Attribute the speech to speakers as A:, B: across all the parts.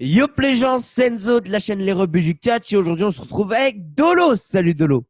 A: Yop les gens, Senzo de la chaîne Les Rebuts du Catch et aujourd'hui on se retrouve avec Dolo. Salut Dolo.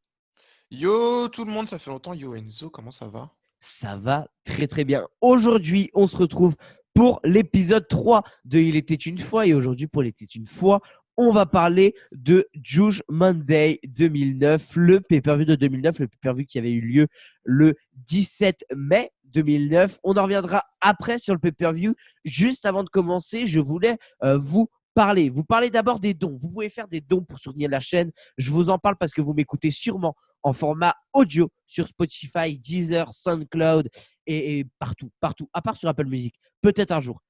B: Yo tout le monde, ça fait longtemps. Yo Enzo, comment ça va?
A: Ça va très très bien. Aujourd'hui on se retrouve pour l'épisode 3 de Il était une fois et aujourd'hui pour Il était une fois on va parler de Juge Monday 2009, le pay-per-view de 2009, le pay-per-view qui avait eu lieu le 17 mai 2009. On en reviendra après sur le pay-per-view. Juste avant de commencer, je voulais vous parler d'abord des dons. Vous pouvez faire des dons pour soutenir la chaîne. Je vous en parle parce que vous m'écoutez sûrement en format audio sur Spotify, Deezer, SoundCloud et partout, partout, à part sur Apple Music. Peut-être un jour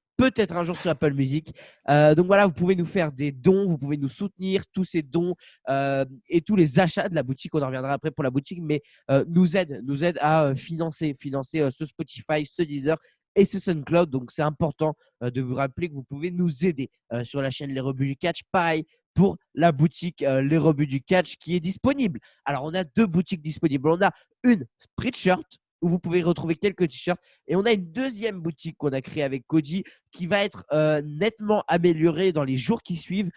A: sur Apple Music. Donc voilà, vous pouvez nous faire des dons, vous pouvez nous soutenir. Tous ces dons et tous les achats de la boutique, on en reviendra après pour la boutique, mais nous aident à financer ce Spotify, ce Deezer et ce SoundCloud. Donc c'est important de vous rappeler que vous pouvez nous aider sur la chaîne Les Rebuts du Catch. Pareil pour la boutique Les Rebuts du Catch qui est disponible. Alors, on a deux boutiques disponibles. On a une Spreadshirt où vous pouvez retrouver quelques t-shirts et on a une deuxième boutique qu'on a créée avec Cody qui va être nettement améliorée dans les jours qui suivent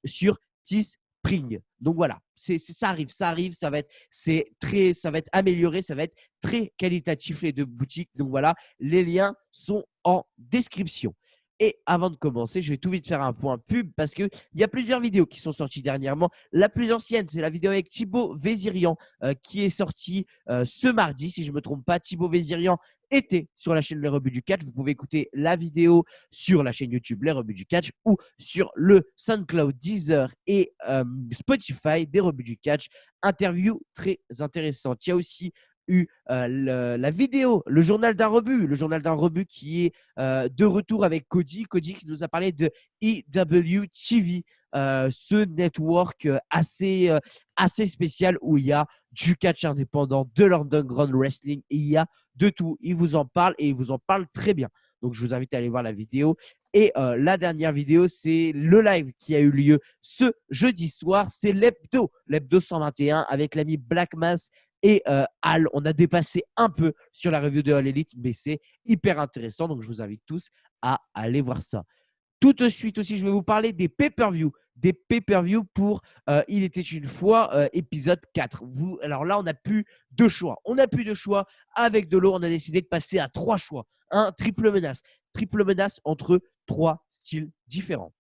A: sur Teespring. Donc voilà, ça arrive, ça va être amélioré, ça va être très qualitatif les deux boutiques. Donc voilà, les liens sont en description. Et avant de commencer, je vais tout vite faire un point pub parce qu'il y a plusieurs vidéos qui sont sorties dernièrement. La plus ancienne, c'est la vidéo avec Thibaut Vézirian qui est sortie ce mardi, si je ne me trompe pas. Thibaut Vézirian était sur la chaîne Les Rebuts du Catch. Vous pouvez écouter la vidéo sur la chaîne YouTube Les Rebuts du Catch ou sur le SoundCloud, Deezer et Spotify des Rebuts du Catch. Interview très intéressante. Il y a aussi eu la vidéo, le journal d'un rebut qui est de retour avec Cody qui nous a parlé de EWTV, ce network assez spécial où il y a du catch indépendant, de l'underground wrestling, et il y a de tout. Il vous en parle et il vous en parle très bien. Donc, je vous invite à aller voir la vidéo. Et la dernière vidéo, c'est le live qui a eu lieu ce jeudi soir. C'est l'hebdo 121 avec l'ami Black Mass et Al. On a dépassé un peu sur la review de All Elite, mais c'est hyper intéressant. Donc, je vous invite tous à aller voir ça. Tout de suite aussi, je vais vous parler des pay-per-view. Des pay-per-view pour Il était une fois, épisode 4. Alors là, on n'a plus de choix. On n'a plus de choix. Avec Dolo, on a décidé de passer à 3 choix. Un triple menace. Triple menace entre 3 styles différents.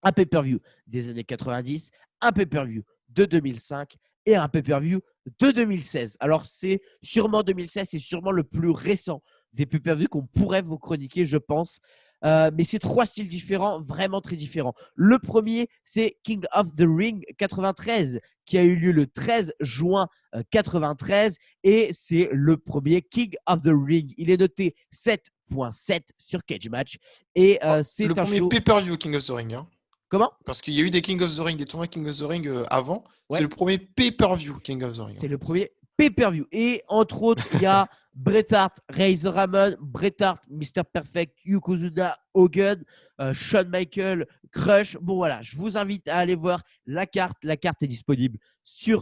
A: Un pay-per-view des années 90, un pay-per-view de 2005 et un pay-per-view de 2016. Alors, c'est sûrement 2016, c'est sûrement le plus récent des pay-per-view qu'on pourrait vous chroniquer, je pense. Mais c'est 3 styles différents, vraiment très différents. Le premier, c'est King of the Ring 93, qui a eu lieu le 13 juin 93. Et c'est le premier King of the Ring. Il est noté 7.7 sur Cage Match. Et
B: Oh, le
A: c'est un
B: premier
A: show.
B: pay-per-view King of the Ring, hein.
A: Comment?
B: Parce qu'il y a eu des King of the Ring, des tournois King of the Ring avant. C'est
A: Ouais.
B: le premier pay-per-view King of the Ring, en
A: C'est le
B: fait.
A: premier pay-per-view. Et entre autres, il y a Bret Hart, Razor Ramon, Bret Hart, Mr. Perfect, Yokozuna, Hogan, Shawn Michaels, Crush. Bon, voilà, je vous invite à aller voir la carte. La carte est disponible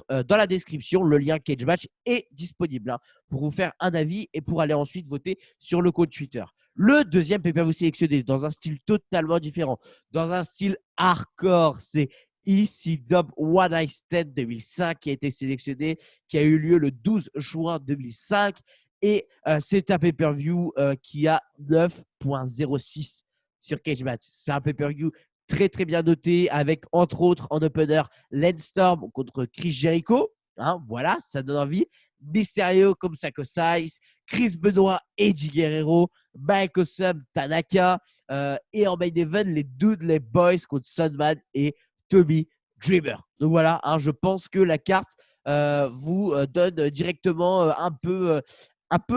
A: dans la description. Le lien Cage Match est disponible pour vous faire un avis et pour aller ensuite voter sur le compte Twitter. Le deuxième pay-per-view sélectionné dans un style totalement différent, dans un style hardcore, c'est ECW One Night Stand 2005 qui a été sélectionné, qui a eu lieu le 12 juin 2005. Et c'est un pay-per-view qui a 9.06 sur Cage Match. C'est un pay-per-view très très bien noté avec entre autres en opener Lance Storm contre Chris Jericho. Voilà, ça donne envie. Mysterio comme Sako Size, Chris Benoit, Eddie Guerrero, Mike Awesome, Tanaka. Et en main event, les Dudley Boys contre Sunman et Tommy Dreamer. Donc voilà, je pense que la carte vous donne directement un peu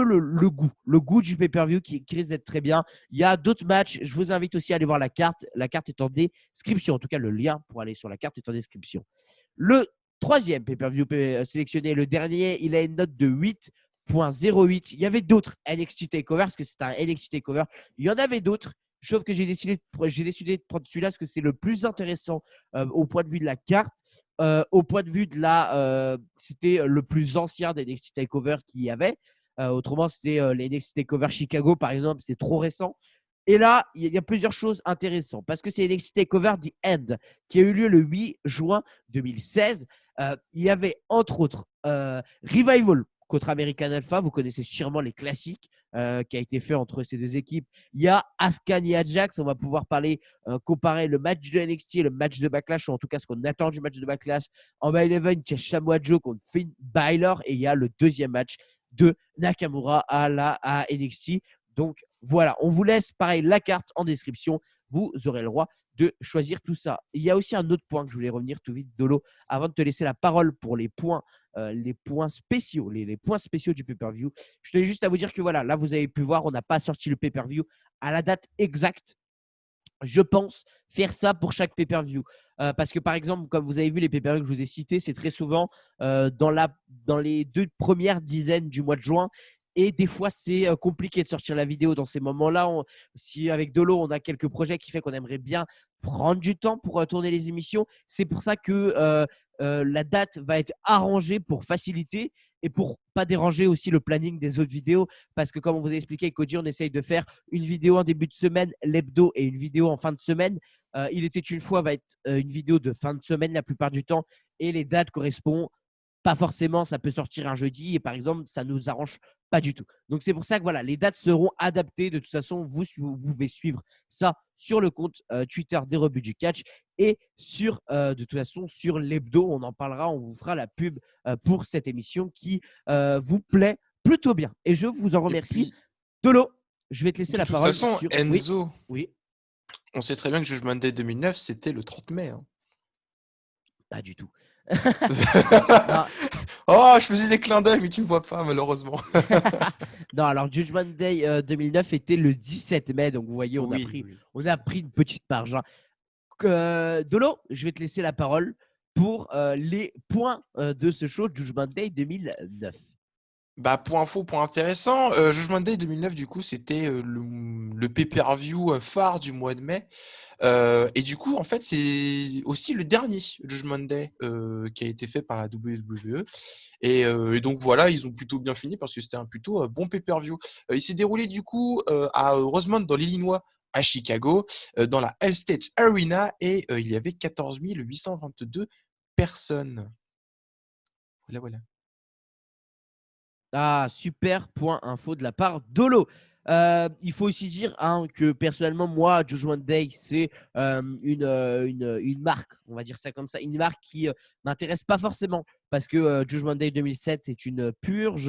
A: le goût du pay-per-view qui risque d'être très bien. Il y a d'autres matchs. Je vous invite aussi à aller voir la carte. La carte est en description. En tout cas, le lien pour aller sur la carte est en description. Le troisième pay-per-view sélectionné, le dernier, il a une note de 8.08. Il y avait d'autres NXT TakeOver parce que c'est un NXT TakeOver. Il y en avait d'autres. Sauf que j'ai décidé de prendre celui-là parce que c'est le plus intéressant au point de vue de la carte. Au point de vue de c'était le plus ancien des NXT TakeOver qu'il y avait. Autrement, c'était les NXT TakeOver Chicago, par exemple. C'est trop récent. Et là, il y a plusieurs choses intéressantes parce que c'est NXT TakeOver The End qui a eu lieu le 8 juin 2016. Il y avait entre autres Revival contre American Alpha. Vous connaissez sûrement les classiques qui a été fait entre ces deux équipes. Il y a Asuka et Ajax. On va pouvoir comparer le match de NXT et le match de Backlash, ou en tout cas ce qu'on attend du match de Backlash. En main event, il y a Samoa Joe contre Finn Balor et il y a le deuxième match de Nakamura à NXT. Donc voilà, on vous laisse pareil la carte en description. Vous aurez le droit de choisir tout ça. Il y a aussi un autre point que je voulais revenir tout vite, Dolo, avant de te laisser la parole pour les points spéciaux, les points spéciaux du pay-per-view. Je tenais juste à vous dire que voilà, là vous avez pu voir, on n'a pas sorti le pay-per-view à la date exacte. Je pense faire ça pour chaque pay-per-view. Parce que par exemple, comme vous avez vu les pay-per-views que je vous ai cités, c'est très souvent dans les 2 premières dizaines du mois de juin. Et des fois, c'est compliqué de sortir la vidéo dans ces moments-là. Si avec Dolo, on a quelques projets qui fait qu'on aimerait bien prendre du temps pour tourner les émissions, c'est pour ça que la date va être arrangée pour faciliter et pour pas déranger aussi le planning des autres vidéos. Parce que comme on vous a expliqué avec Cody, on essaye de faire une vidéo en début de semaine, l'hebdo, et une vidéo en fin de semaine. Il était une fois va être une vidéo de fin de semaine la plupart du temps, et les dates correspondent pas forcément. Ça peut sortir un jeudi et par exemple, ça nous arrange pas du tout. Donc c'est pour ça que voilà, les dates seront adaptées. De toute façon, vous pouvez suivre ça sur le compte Twitter des Rebuts du Catch et de toute façon sur l'hebdo. On en parlera, on vous fera la pub pour cette émission qui vous plaît plutôt bien. Et je vous en
B: Et
A: remercie.
B: puis,
A: Dolo, je vais te laisser
B: de
A: la
B: toute
A: parole
B: façon,
A: sur… Oui,
B: Enzo,
A: oui,
B: on sait très bien que Judgment Day 2009, c'était le 30 mai. Hein.
A: pas du tout. Non,
B: Oh, je faisais des clins d'œil, mais tu me vois pas, malheureusement.
A: non, alors Judgment Day 2009 était le 17 mai, donc vous voyez,
B: Oui, oui.
A: on a pris une petite marge. Hein. Dolo, je vais te laisser la parole pour les points de ce show Judgment Day 2009.
B: Bah, point info, point intéressant. Judgment Day 2009, du coup, c'était le pay-per-view phare du mois de mai. Et du coup, en fait, c'est aussi le dernier Judgment Day qui a été fait par la WWE. Et donc voilà, ils ont plutôt bien fini parce que c'était un plutôt bon pay-per-view. Il s'est déroulé du coup à Rosemont dans l'Illinois, à Chicago, dans la Allstate Arena, et il y avait 14 822 personnes. Voilà, voilà.
A: Ah, super point info de la part d'Olo. Il faut aussi dire hein, que personnellement, moi, Judgment Day, c'est une marque, on va dire ça comme ça, une marque qui m'intéresse pas forcément parce que Judgment Day 2007 est une purge.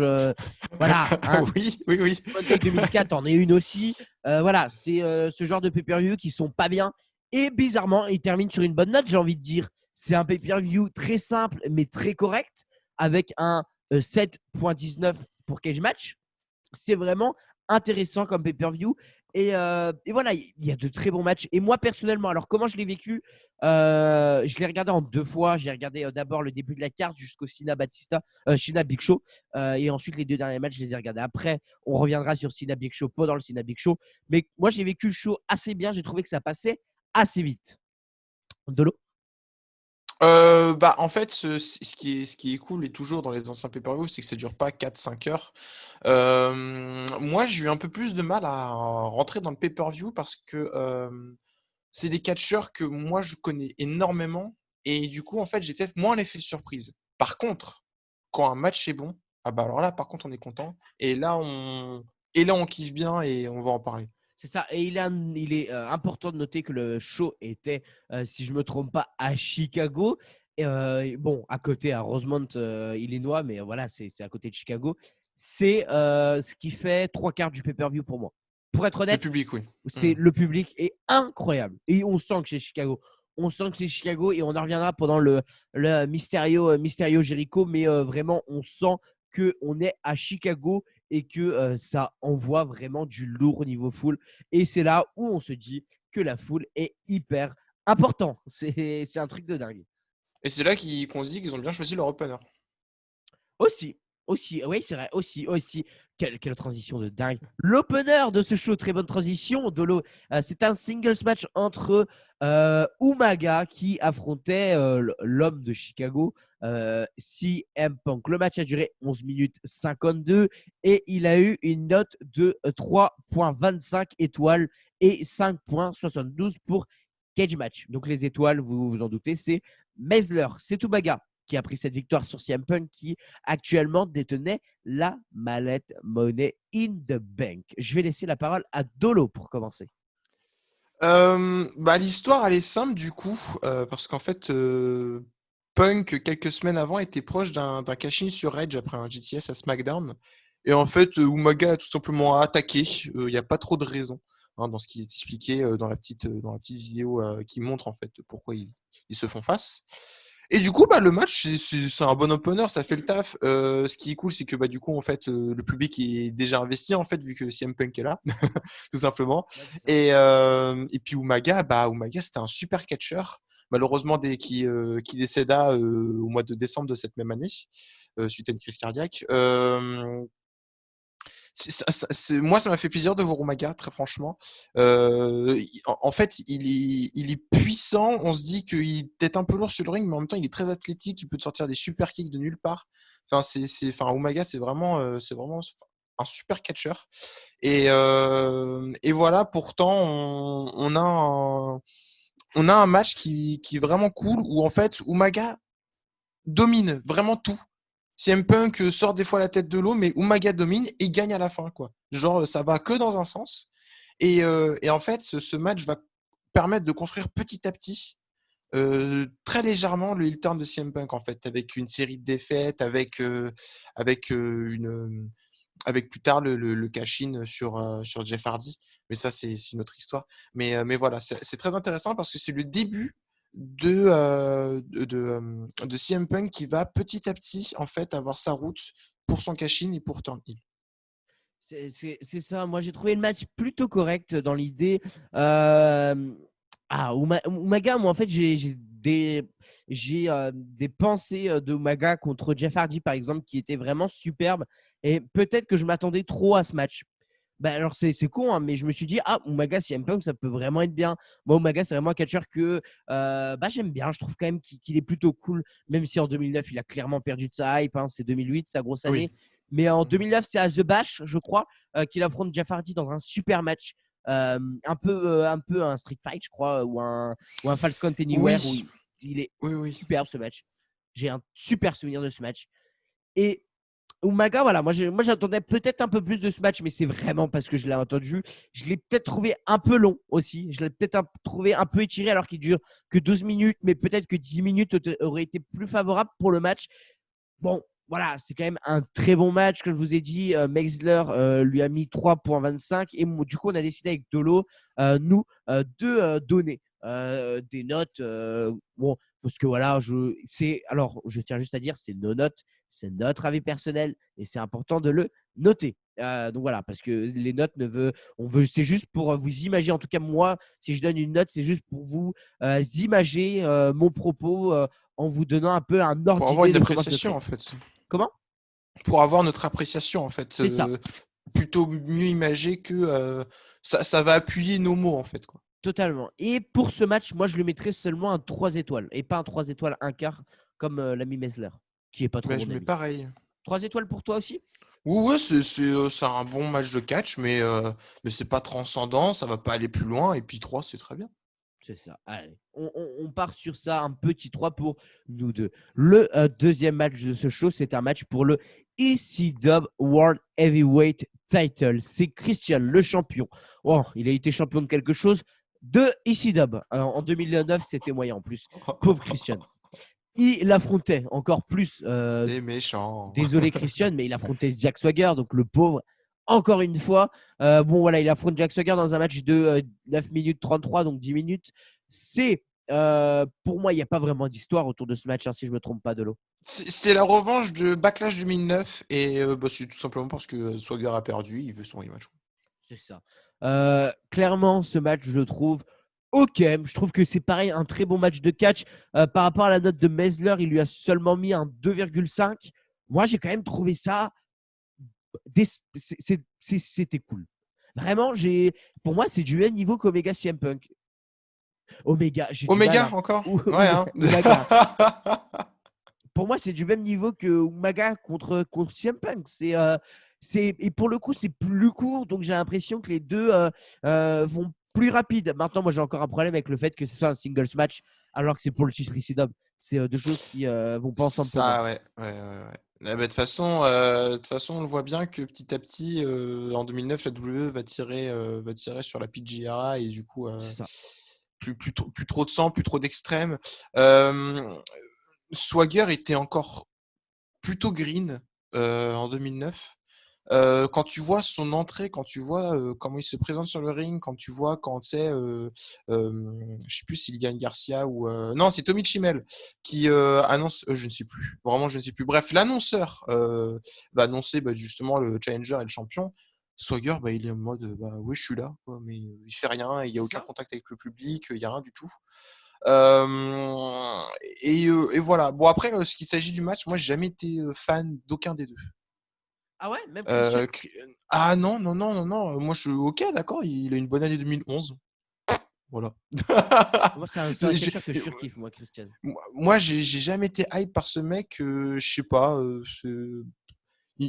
A: Voilà, hein,
B: Oui, oui, oui.
A: Judgment Day 2004 en est une aussi. Voilà, c'est ce genre de pay-per-view qui sont pas bien. Et bizarrement, il termine sur une bonne note, j'ai envie de dire. C'est un pay-per-view très simple, mais très correct, avec un 7.19 pour Cage Match. C'est vraiment intéressant comme pay-per-view. Et voilà, il y a de très bons matchs. Et moi, personnellement, alors comment je l'ai vécu je l'ai regardé en 2 fois. J'ai regardé d'abord le début de la carte jusqu'au Cena Big Show. Et ensuite, les 2 derniers matchs, je les ai regardés après. On reviendra sur Cena Big Show pendant le Cena Big Show. Mais moi, j'ai vécu le show assez bien. J'ai trouvé que ça passait assez vite. Dolo.
B: Bah, en fait, ce qui est cool et toujours dans les anciens pay-per-view, c'est que ça dure pas 4-5 heures. Moi, j'ai eu un peu plus de mal à rentrer dans le pay-per-view parce que c'est des catcheurs que moi je connais énormément, et du coup, en fait, j'ai peut-être moins l'effet de surprise. Par contre, quand un match est bon, ah bah alors là, par contre, on est content, et là on kiffe bien et on va en parler.
A: C'est ça. Et il est important de noter que le show était, si je ne me trompe pas, à Chicago. Et bon, à côté, à Rosemont, Illinois, mais voilà, c'est à côté de Chicago. C'est ce qui fait 3 quarts du pay-per-view pour moi. Pour être
B: Le
A: honnête,
B: public, oui.
A: c'est
B: Mmh.
A: le public est incroyable. Et on sent que c'est Chicago. On sent que c'est Chicago et on en reviendra pendant le Mysterio Jericho. Mais vraiment, on sent qu'on est à Chicago et que ça envoie vraiment du lourd au niveau foule. Et c'est là où on se dit que la foule est hyper important. C'est un truc de dingue.
B: Et c'est là qu'on se dit qu'ils ont bien choisi leur opener.
A: Aussi, oui, c'est vrai, aussi. Quelle transition de dingue. L'opener de ce show, très bonne transition, Dolo. C'est un singles match entre Umaga qui affrontait l'homme de Chicago, CM Punk. Le match a duré 11 minutes 52 et il a eu une note de 3.25 étoiles. et 5,72 pour Cage Match. Donc les étoiles, vous vous en doutez, c'est Mesler, c'est Umaga qui a pris cette victoire sur CM Punk qui actuellement détenait la mallette Money in the Bank. Je vais laisser la parole à Dolo pour commencer.
B: L'histoire, elle est simple du coup, parce qu'en fait, Punk, quelques semaines avant, était proche d'un cash-in sur Edge après un GTS à SmackDown. Et en fait, Umaga a tout simplement attaqué. Il n'y a pas trop de raison dans ce qui est expliqué dans la petite vidéo qui montre en fait pourquoi ils se font face. Et du coup, le match, c'est un bon opener, ça fait le taf. Ce qui est cool, c'est que du coup, en fait, le public est déjà investi en fait, vu que CM Punk est là, tout simplement.
A: Ouais, c'est ça.
B: Et puis Umaga, Umaga, c'était un super catcheur. Malheureusement, qui décéda au mois de décembre de cette même année, suite à une crise cardiaque. Moi, ça m'a fait plaisir de voir Umaga, très franchement. En fait, il est puissant. On se dit qu'il est peut-être un peu lourd sur le ring, mais en même temps, il est très athlétique. Il peut te sortir des super kicks de nulle part. Umaga, c'est vraiment un super catcheur. Et voilà, pourtant, on a un match qui est vraiment cool où en fait, Umaga domine vraiment tout. CM Punk sort des fois la tête de l'eau, mais Umaga domine et gagne à la fin, quoi. Genre, ça va que dans un sens. Et en fait, ce match va permettre de construire petit à petit, très légèrement, le heel turn de CM Punk, en fait, avec une série de défaites, avec plus tard le cash-in sur Jeff Hardy. Mais ça, c'est une autre histoire. Mais voilà, c'est très intéressant parce que c'est le début de CM Punk qui va petit à petit en fait avoir sa route pour son cash-in et pour turn heel.
A: C'est ça. Moi, j'ai trouvé le match plutôt correct dans l'idée. Umaga, moi, en fait, j'ai des pensées de Umaga contre Jeff Hardy, par exemple, qui étaient vraiment superbes. Et peut-être que je m'attendais trop à ce match. Alors, c'est con, hein, mais je me suis dit, Umaga, CM Punk, ça peut vraiment être bien. Moi, Umaga, c'est vraiment un catcheur que j'aime bien. Je trouve quand même qu'il est plutôt cool, même si en 2009, il a clairement perdu de sa hype. C'est 2008, sa grosse année.
B: Oui.
A: Mais en 2009, c'est à The Bash, je crois, qu'il affronte Jeff Hardy dans un super match. Un peu un street fight, je crois, ou un False Count Anywhere, où
B: Oui,
A: il est
B: oui, oui.
A: superbe ce match. J'ai un super souvenir de ce match. Et Umaga, voilà, moi j'attendais peut-être un peu plus de ce match, mais c'est vraiment parce que je l'ai entendu. Je l'ai peut-être trouvé un peu long aussi. Je l'ai peut-être trouvé un peu étiré alors qu'il dure que 12 minutes, mais peut-être que 10 minutes auraient été plus favorables pour le match. Bon, voilà, c'est quand même un très bon match. Comme je vous ai dit, Meixler lui a mis 3,25. Et du coup, on a décidé avec Dolo, de donner des notes. Bon, parce que voilà, je tiens juste à dire, c'est nos notes, c'est notre avis personnel et c'est important de le noter. Donc voilà, parce que les notes c'est juste pour vous imaginer. En tout cas, moi, si je donne une note, c'est juste pour vous imager mon propos en vous donnant un peu un ordre
B: Pour avoir
A: d'idée
B: une
A: de comment je le
B: appréciation
A: ferai.
B: en fait.
A: Comment?
B: Pour avoir notre appréciation en fait.
A: C'est ça,
B: Plutôt mieux imagé que ça va appuyer nos mots en fait, quoi.
A: totalement. Et pour ce match, moi, je le mettrais seulement un 3 étoiles et pas un 3 étoiles un quart comme l'ami Mesler, qui est pas trop mon
B: Je mets
A: ami.
B: pareil.
A: 3 étoiles pour toi aussi?
B: Ouais, ouais, c'est un bon match de catch, mais c'est pas transcendant, ça va pas aller plus loin, et puis 3 c'est très bien.
A: C'est ça. Allez, on part sur ça, un petit 3 pour nous deux. Le deuxième match de ce show, c'est un match pour le ECW World Heavyweight Title. C'est Christian, le champion. Oh, il a été champion de quelque chose de ECW. En 2009, c'était moyen en plus. Pauvre Christian. Il affrontait encore plus.
B: Des méchants.
A: Désolé Christian, mais il affrontait Jack Swagger, donc le pauvre. Encore une fois, bon voilà, il affronte Jack Swagger dans un match de 9 minutes 33, donc 10 minutes. Pour moi, il n'y a pas vraiment d'histoire autour de ce match, si je ne me trompe pas de l'eau.
B: C'est la revanche de Backlash 2009, et c'est tout simplement parce que Swagger a perdu, il veut son rematch.
A: C'est ça. Clairement, ce match, je le trouve ok. Je trouve que c'est pareil, un très bon match de catch. Par rapport à la note de Mesler, il lui a seulement mis un 2,5. Moi, j'ai quand même trouvé ça. C'était cool. Vraiment, pour moi, c'est du même niveau qu'Omega CM Punk. Omega, j'ai du mal.
B: Omega
A: Hein.
B: encore? Ouais, hein.
A: Umaga. Pour moi, c'est du même niveau que Umaga contre CM Punk. Et pour le coup, c'est plus court. Donc, j'ai l'impression que les deux vont plus rapide. Maintenant, moi, j'ai encore un problème avec le fait que ce soit un singles match alors que c'est pour le titre ICW. C'est deux choses qui vont pas ensemble pour moi.
B: Ça, ouais. Ah bah, de toute façon, on le voit bien que petit à petit, en 2009, la WWE va tirer sur la PGRA et du coup,
A: C'est ça.
B: plus trop de sang, plus trop d'extrêmes. Swagger était encore plutôt green en 2009. Quand tu vois son entrée, quand tu vois comment il se présente sur le ring, quand tu vois quand c'est, je sais plus si Lilian Garcia ou non, c'est Tommy Chimel qui annonce, je ne sais plus, vraiment je ne sais plus. Bref, l'annonceur va annoncer justement le challenger et le champion. Swagger, il est en mode, oui, je suis là, quoi, mais il fait rien, il n'y a
A: C'est
B: aucun
A: ça.
B: contact avec le public, il n'y a rien du tout. Et voilà. Bon, après, ce qu'il s'agit du match, moi, j'ai jamais été fan d'aucun des deux.
A: Ah ouais, même Christian.
B: Cri- Ah non, non, non, non, non. Moi, je suis ok, d'accord. Il a une bonne année 2011. Voilà.
A: Moi, c'est un
B: J'ai-
A: catcheur que je surkiffe, moi, Christian.
B: Moi, j'ai jamais été hype par ce mec. Je sais pas. Je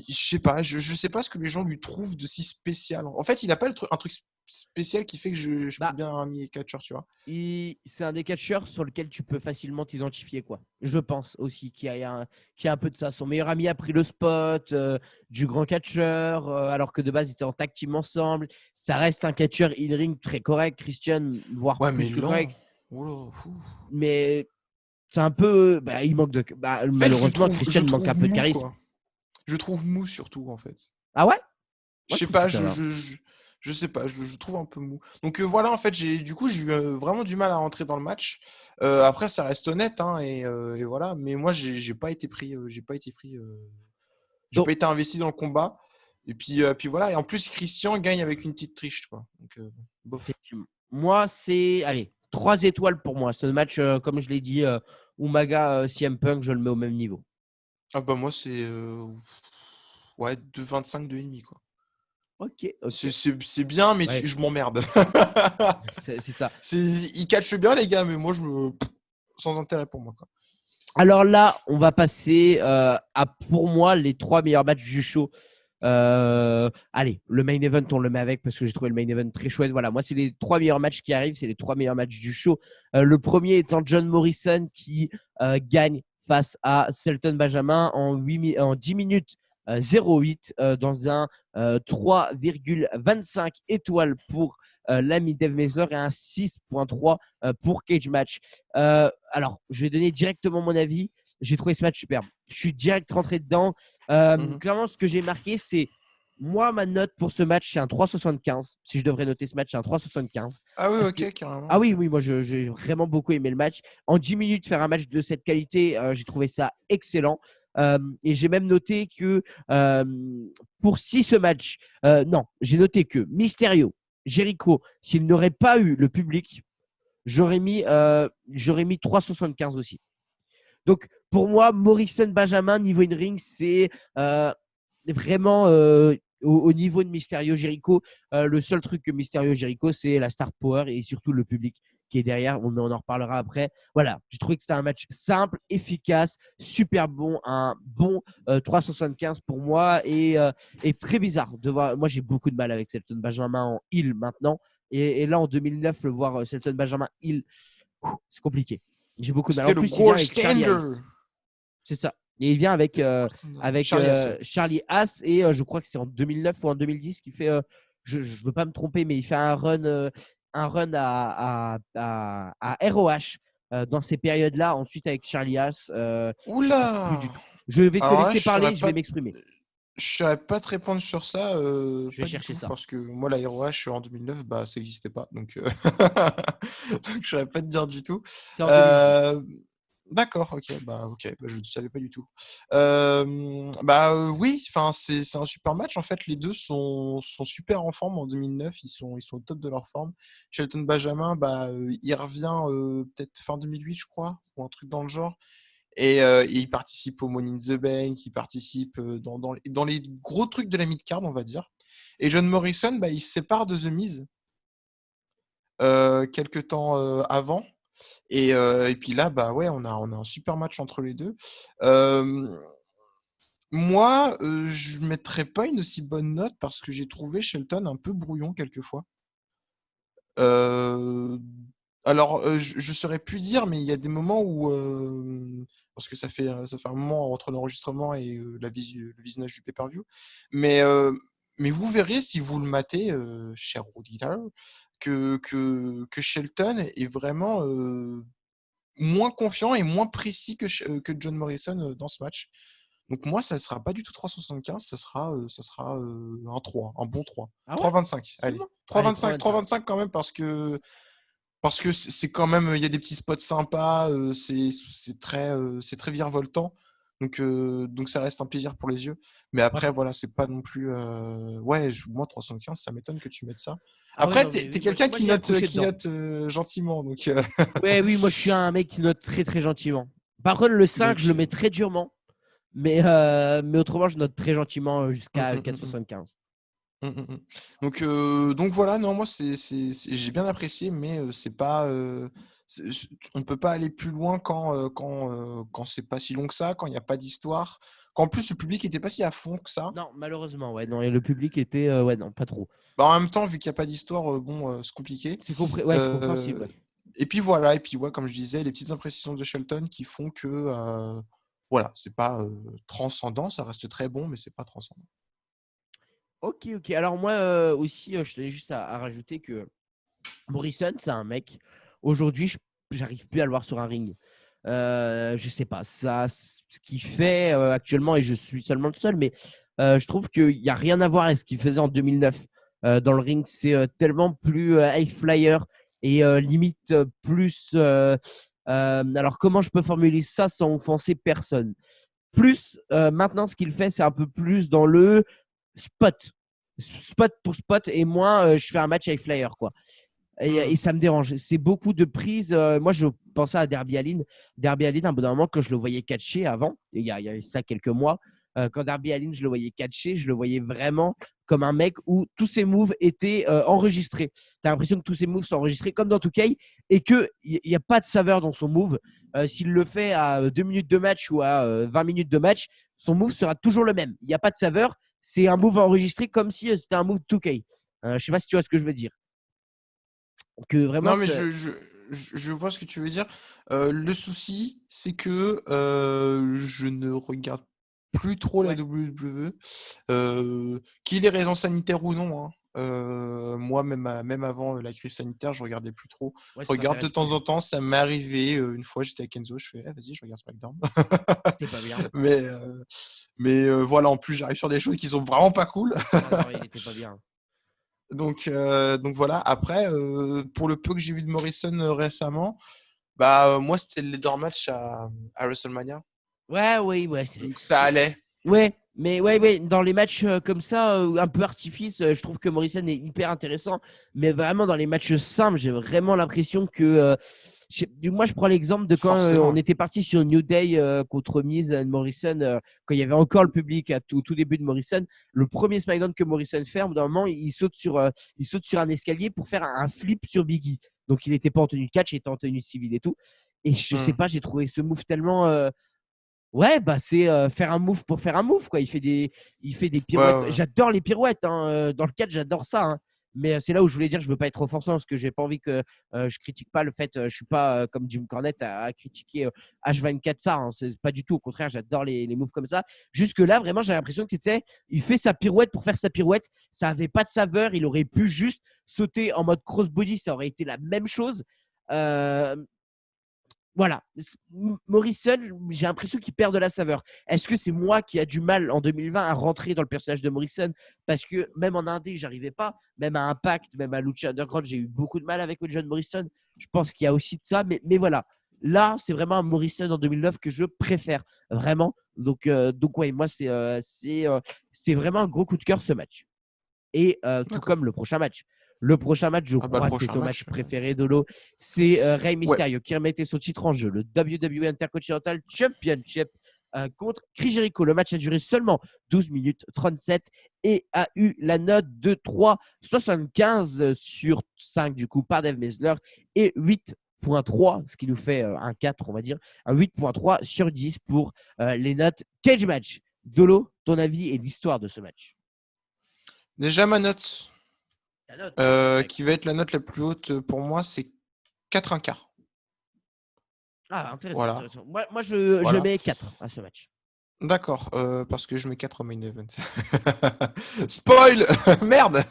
B: sais pas. Je sais pas ce que les gens lui trouvent de si spécial. En fait, il a pas un truc spécial qui fait que je peux
A: Bah,
B: bien aimer catcher, tu vois.
A: c'est un des catcheurs sur lequel tu peux facilement t'identifier, quoi. Je pense aussi qu'il y a un peu de ça. Son meilleur ami a pris le spot du grand catcheur, alors que de base, ils étaient en tag team ensemble. Ça reste un catcheur in-ring très correct, Christian, voire
B: Ouais, mais
A: plus que
B: lent.
A: correct.
B: Oh là, fou.
A: Mais c'est un peu. Il manque de.
B: En fait,
A: Malheureusement,
B: je
A: Christian manque un
B: trouve
A: peu de
B: mou,
A: charisme.
B: quoi. Je trouve mou surtout, en fait.
A: Ah ouais?
B: Je
A: Moi, je
B: sais
A: trouve que
B: pas,
A: ça va.
B: je sais pas, je trouve un peu mou. Donc voilà, en fait, du coup, j'ai eu vraiment du mal à rentrer dans le match. Après, ça reste honnête, hein, et voilà. Mais moi, j'ai pas été pris, j'ai
A: Donc,
B: pas été investi dans le combat. Et puis voilà. Et en plus, Christian gagne avec une petite triche, quoi. Donc bof.
A: effectivement. Moi, c'est. Allez, 3 étoiles pour moi. Ce match, comme je l'ai dit, Umaga CM Punk, je le mets au même niveau.
B: Ah bah moi, c'est ouais, 2,25, 2,5, quoi.
A: Ok, ok.
B: C'est bien, mais
A: Ouais,
B: je m'emmerde.
A: c'est ça.
B: Ils catchent bien, les gars, mais moi, sans intérêt pour moi, quoi.
A: Alors là, on va passer à, pour moi, les 3 meilleurs matchs du show. Allez, le main event, on le met avec parce que j'ai trouvé le main event très chouette. Voilà, moi, c'est les 3 meilleurs matchs qui arrivent. C'est les 3 meilleurs matchs du show. Le premier étant John Morrison qui gagne face à Shelton Benjamin en 10 minutes 0,8 dans un 3,25 étoiles pour l'ami Dave Mesler et un 6,3 pour Cage Match. Alors, je vais donner directement mon avis. J'ai trouvé ce match superbe. Je suis direct rentré dedans.
B: Mhm.
A: Clairement, ce que j'ai marqué, c'est moi, ma note pour ce match, c'est un 3,75. Si je devrais noter ce match, c'est un 3,75.
B: Ah oui,
A: Parce que...
B: ok, carrément,
A: Ah
B: ok.
A: oui, oui, moi, j'ai vraiment beaucoup aimé le match. En 10 minutes, faire un match de cette qualité, j'ai trouvé ça excellent. Et j'ai même noté que pour si ce match, non, j'ai noté que Mysterio, Jericho, s'il n'aurait pas eu le public, j'aurais mis 3,75 aussi. Donc, pour moi, Morrison Benjamin, niveau in-ring, c'est vraiment au niveau de Mysterio Jericho. Le seul truc que Mysterio Jericho, c'est la star power et surtout le public qui est derrière. On en reparlera après. Voilà, j'ai trouvé que c'était un match simple, efficace, super bon, un bon 375 pour moi et très bizarre de voir. Moi, j'ai beaucoup de mal avec Shelton Benjamin en heel maintenant. Et là, en 2009, le voir Shelton Benjamin heel, c'est compliqué. J'ai beaucoup de mal.
B: C'était
A: En
B: le
A: plus, il vient
B: Gold
A: avec Charlie
B: Standard.
A: Hayes. C'est ça. Et il vient avec,
B: C'était le Gold Standard.
A: avec
B: Charlie Haas.
A: Charlie Haas et je crois que c'est en 2009 ou en 2010 qu'il fait, je ne veux pas me tromper, mais il fait un run à ROH dans ces périodes-là. Ensuite avec Charlie Haas, je ne sais plus du
B: Oula!
A: tout. Je vais te
B: Alors là,
A: laisser parler, je vais m'exprimer.
B: je saurais pas te répondre sur ça,
A: Je vais
B: pas du
A: chercher
B: tout,
A: ça.
B: parce que moi, la ROH en 2009, ça n'existait pas, donc, donc je saurais pas te dire du tout.
A: C'est en 2010.
B: Euh, D'accord, ok, je ne savais pas du tout. Oui, enfin, c'est un super match. En fait, les deux sont super en forme en 2009. Ils sont au top de leur forme. Shelton Benjamin, il revient peut-être fin 2008, je crois, ou un truc dans le genre. Et il participe au Money in the Bank, il participe dans les gros trucs de la mid-card, on va dire. Et John Morrison, il se sépare de The Miz quelques temps avant. Et puis là, ouais, on a un super match entre les deux. Moi, je mettrais pas une aussi bonne note parce que j'ai trouvé Shelton un peu brouillon quelquefois. Euh, alors, je saurais plus dire, mais il y a des moments où, parce que ça fait un moment entre l'enregistrement et le visionnage du pay-per-view, mais, euh, mais vous verrez si vous le matez, cher auditeur, que Shelton est vraiment moins confiant et moins précis que John Morrison dans ce match. Donc moi, ça ne sera pas du tout 3,75, ça sera un 3, un bon 3.
A: Ah ouais?
B: 3,25, allez.
A: Seulement? Allez,
B: 3,25,
A: 3,25.
B: 3,25 quand même parce que c'est quand même, il y a des petits spots sympas, c'est très virevoltant. Donc ça reste un plaisir pour les yeux. Mais
A: Ouais.
B: après, voilà, c'est pas non plus. Ouais, moi 3,75, ça m'étonne que tu mettes ça.
A: Ah ouais,
B: Après,
A: non, mais
B: t'es
A: oui, moi,
B: quelqu'un
A: moi
B: qui
A: j'ai
B: note,
A: accroché dedans.
B: gentiment. Donc,
A: Ouais, oui, moi je suis un mec qui note très très gentiment. Par contre, le 5, je
B: donc,
A: le mets très durement. Mais autrement, je note très gentiment
B: hum,
A: jusqu'à
B: hum, hum, hum.
A: 4,75.
B: Mm, mm, mm. Donc voilà, non, moi j'ai bien apprécié, mais c'est pas, on peut pas aller plus loin quand c'est pas si long que ça, quand il n'y a pas d'histoire, quand en plus le public était pas si à fond que ça.
A: Non, malheureusement, ouais. Non, et le public était. Ouais, non, pas trop.
B: Bah, en même temps, vu qu'il n'y a pas d'histoire, bon, c'est compliqué.
A: Ouais, c'est compréhensible.
B: Euh,
A: Ouais.
B: et puis voilà, et puis ouais, comme je disais, les petites impressions de Shelton qui font que voilà, c'est pas transcendant, ça reste très bon, mais c'est pas transcendant.
A: Ok, ok. Alors, moi aussi, je tenais juste à rajouter que Morrison, c'est un mec. Aujourd'hui, j'arrive plus à le voir sur un ring. Je sais pas. Ça, ce qu'il fait actuellement, et je suis seulement le seul, mais je trouve qu'il n'y a rien à voir avec ce qu'il faisait en 2009 dans le ring. C'est tellement plus high flyer et limite plus. Alors, comment je peux formuler ça sans offenser personne? Plus maintenant, ce qu'il fait, c'est un peu plus dans le spot. Spot pour spot et moins je fais un match high flyer, quoi. Et
B: Hmm.
A: ça me dérange. C'est beaucoup de prises. Moi, je pensais à Derby Allin. Derby Allin, à un bout d'un moment, que je le voyais catcher avant, il y a ça quelques mois, quand Derby Allin, je le voyais catcher, je le voyais vraiment comme un mec où tous ses moves étaient enregistrés. Tu as l'impression que tous ses moves sont enregistrés comme dans 2K et qu'il n'y a pas de saveur dans son move. S'il le fait à 2 minutes de match ou à 20 minutes de match, son move sera toujours le même. Il n'y a pas de saveur. C'est un move enregistré comme si c'était un move 2K. Je ne sais pas si tu vois ce que je veux dire. Que vraiment,
B: Non, mais je vois ce que tu veux dire. Le souci, c'est que je ne regarde plus trop la
A: ouais,
B: WWE. Qu'il ait raison sanitaire ou non, hein. Moi, même avant la crise sanitaire, je regardais plus trop.
A: ouais,
B: Je
A: ça
B: regarde de
A: t'intéresse
B: temps
A: plus.
B: en temps, ça m'est arrivé. Une fois, j'étais avec Enzo, je fais vas-y, je regarde SmackDown.
A: C'était pas bien.
B: Mais voilà, en plus, j'arrive sur des choses qui sont vraiment pas cool.
A: Ah non, il était pas bien.
B: Donc voilà. Après, pour le peu que j'ai vu de Morrison récemment, bah moi, c'était le leader match à WrestleMania.
A: Ouais, oui, ouais.
B: Donc ça allait.
A: Ouais, mais ouais, ouais, dans les matchs comme ça, un peu artifice, je trouve que Morrison est hyper intéressant. Mais vraiment, dans les matchs simples, j'ai vraiment l'impression que. Moi, je prends l'exemple de quand on
B: Forcément.
A: était parti sur New Day contre Miz and Morrison, quand il y avait encore le public au tout début de Morrison. Le premier SmackDown que Morrison fait, au bout d'un moment, il saute sur un escalier pour faire un flip sur Biggie. Donc, il n'était pas en tenue de catch, il était en tenue civile et tout. Et je sais
B: Hmm.
A: pas, j'ai trouvé ce move tellement. Ouais, bah c'est faire un move pour faire un move, quoi. Il fait des
B: Ouais,
A: pirouettes.
B: ouais.
A: J'adore les pirouettes, hein. Dans le cadre, j'adore ça, hein. Mais c'est là où je voulais dire, je veux pas être offensant parce que j'ai pas envie que je critique pas le fait, je suis pas comme Jim Cornette à critiquer H24 ça, hein. C'est pas du tout. Au contraire, j'adore les moves comme ça. Jusque là, vraiment, j'ai l'impression que il fait sa pirouette pour faire sa pirouette. Ça avait pas de saveur. Il aurait pu juste sauter en mode crossbody, ça aurait été la même chose. Euh, voilà. Morrison, j'ai l'impression qu'il perd de la saveur. Est-ce que c'est moi qui a du mal en 2020 à rentrer dans le personnage de Morrison? Parce que même en Indé, j'arrivais pas. Même à Impact, même à Lucha Underground, j'ai eu beaucoup de mal avec John Morrison. Je pense qu'il y a aussi de ça. Mais voilà. Là, c'est vraiment un Morrison en 2009 que je préfère. Vraiment. Donc ouais, moi, c'est vraiment un gros coup de cœur ce match. Et tout
B: D'accord.
A: comme le prochain match. Le prochain match, je
B: Ah bah le
A: crois que c'est
B: prochain
A: ton match
B: match.
A: préféré, Dolo. C'est Rey
B: Ouais.
A: Mysterio qui remettait son titre en jeu, le WWE Intercontinental Championship contre Chris Jericho. Le match a duré seulement 12 minutes 37 et a eu la note de 3,75 sur 5 du coup par Dave Mesler et 8,3, ce qui nous fait un 4, on va dire, un 8,3 sur 10 pour les notes Cage Match. Dolo, ton avis et l'histoire de ce match?
B: Déjà ma note.
A: Ta note. Ouais.
B: Qui va être la note la plus haute pour moi, c'est 4,25.
A: Ah, intéressant,
B: Voilà.
A: intéressant. Moi je
B: Voilà.
A: mets 4 à ce match.
B: D'accord, parce que je mets 4 au main event. Spoil! Merde!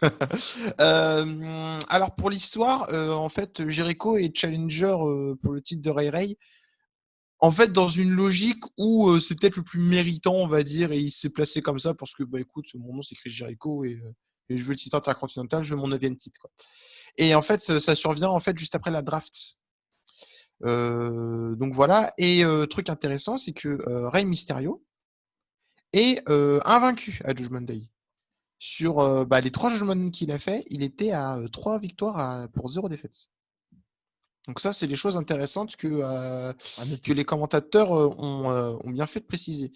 B: Alors pour l'histoire, en fait, Jericho est challenger, pour le titre de Ray Ray. En fait, dans une logique où, c'est peut-être le plus méritant, on va dire, et il s'est placé comme ça parce que, bah, écoute, mon nom c'est Chris Jericho et je veux le titre intercontinental, je veux mon 9e titre, quoi. Et en fait, ça survient, en fait, juste après la draft. Donc voilà et truc intéressant, c'est que, Rey Mysterio est, invaincu à Judgment Day. Sur, bah, les 3 Judgment qu'il a fait, il était à, 3 victoires pour 0 défaite. Donc ça, c'est des choses intéressantes
A: À
B: que
A: noter.
B: les commentateurs, ont bien fait de préciser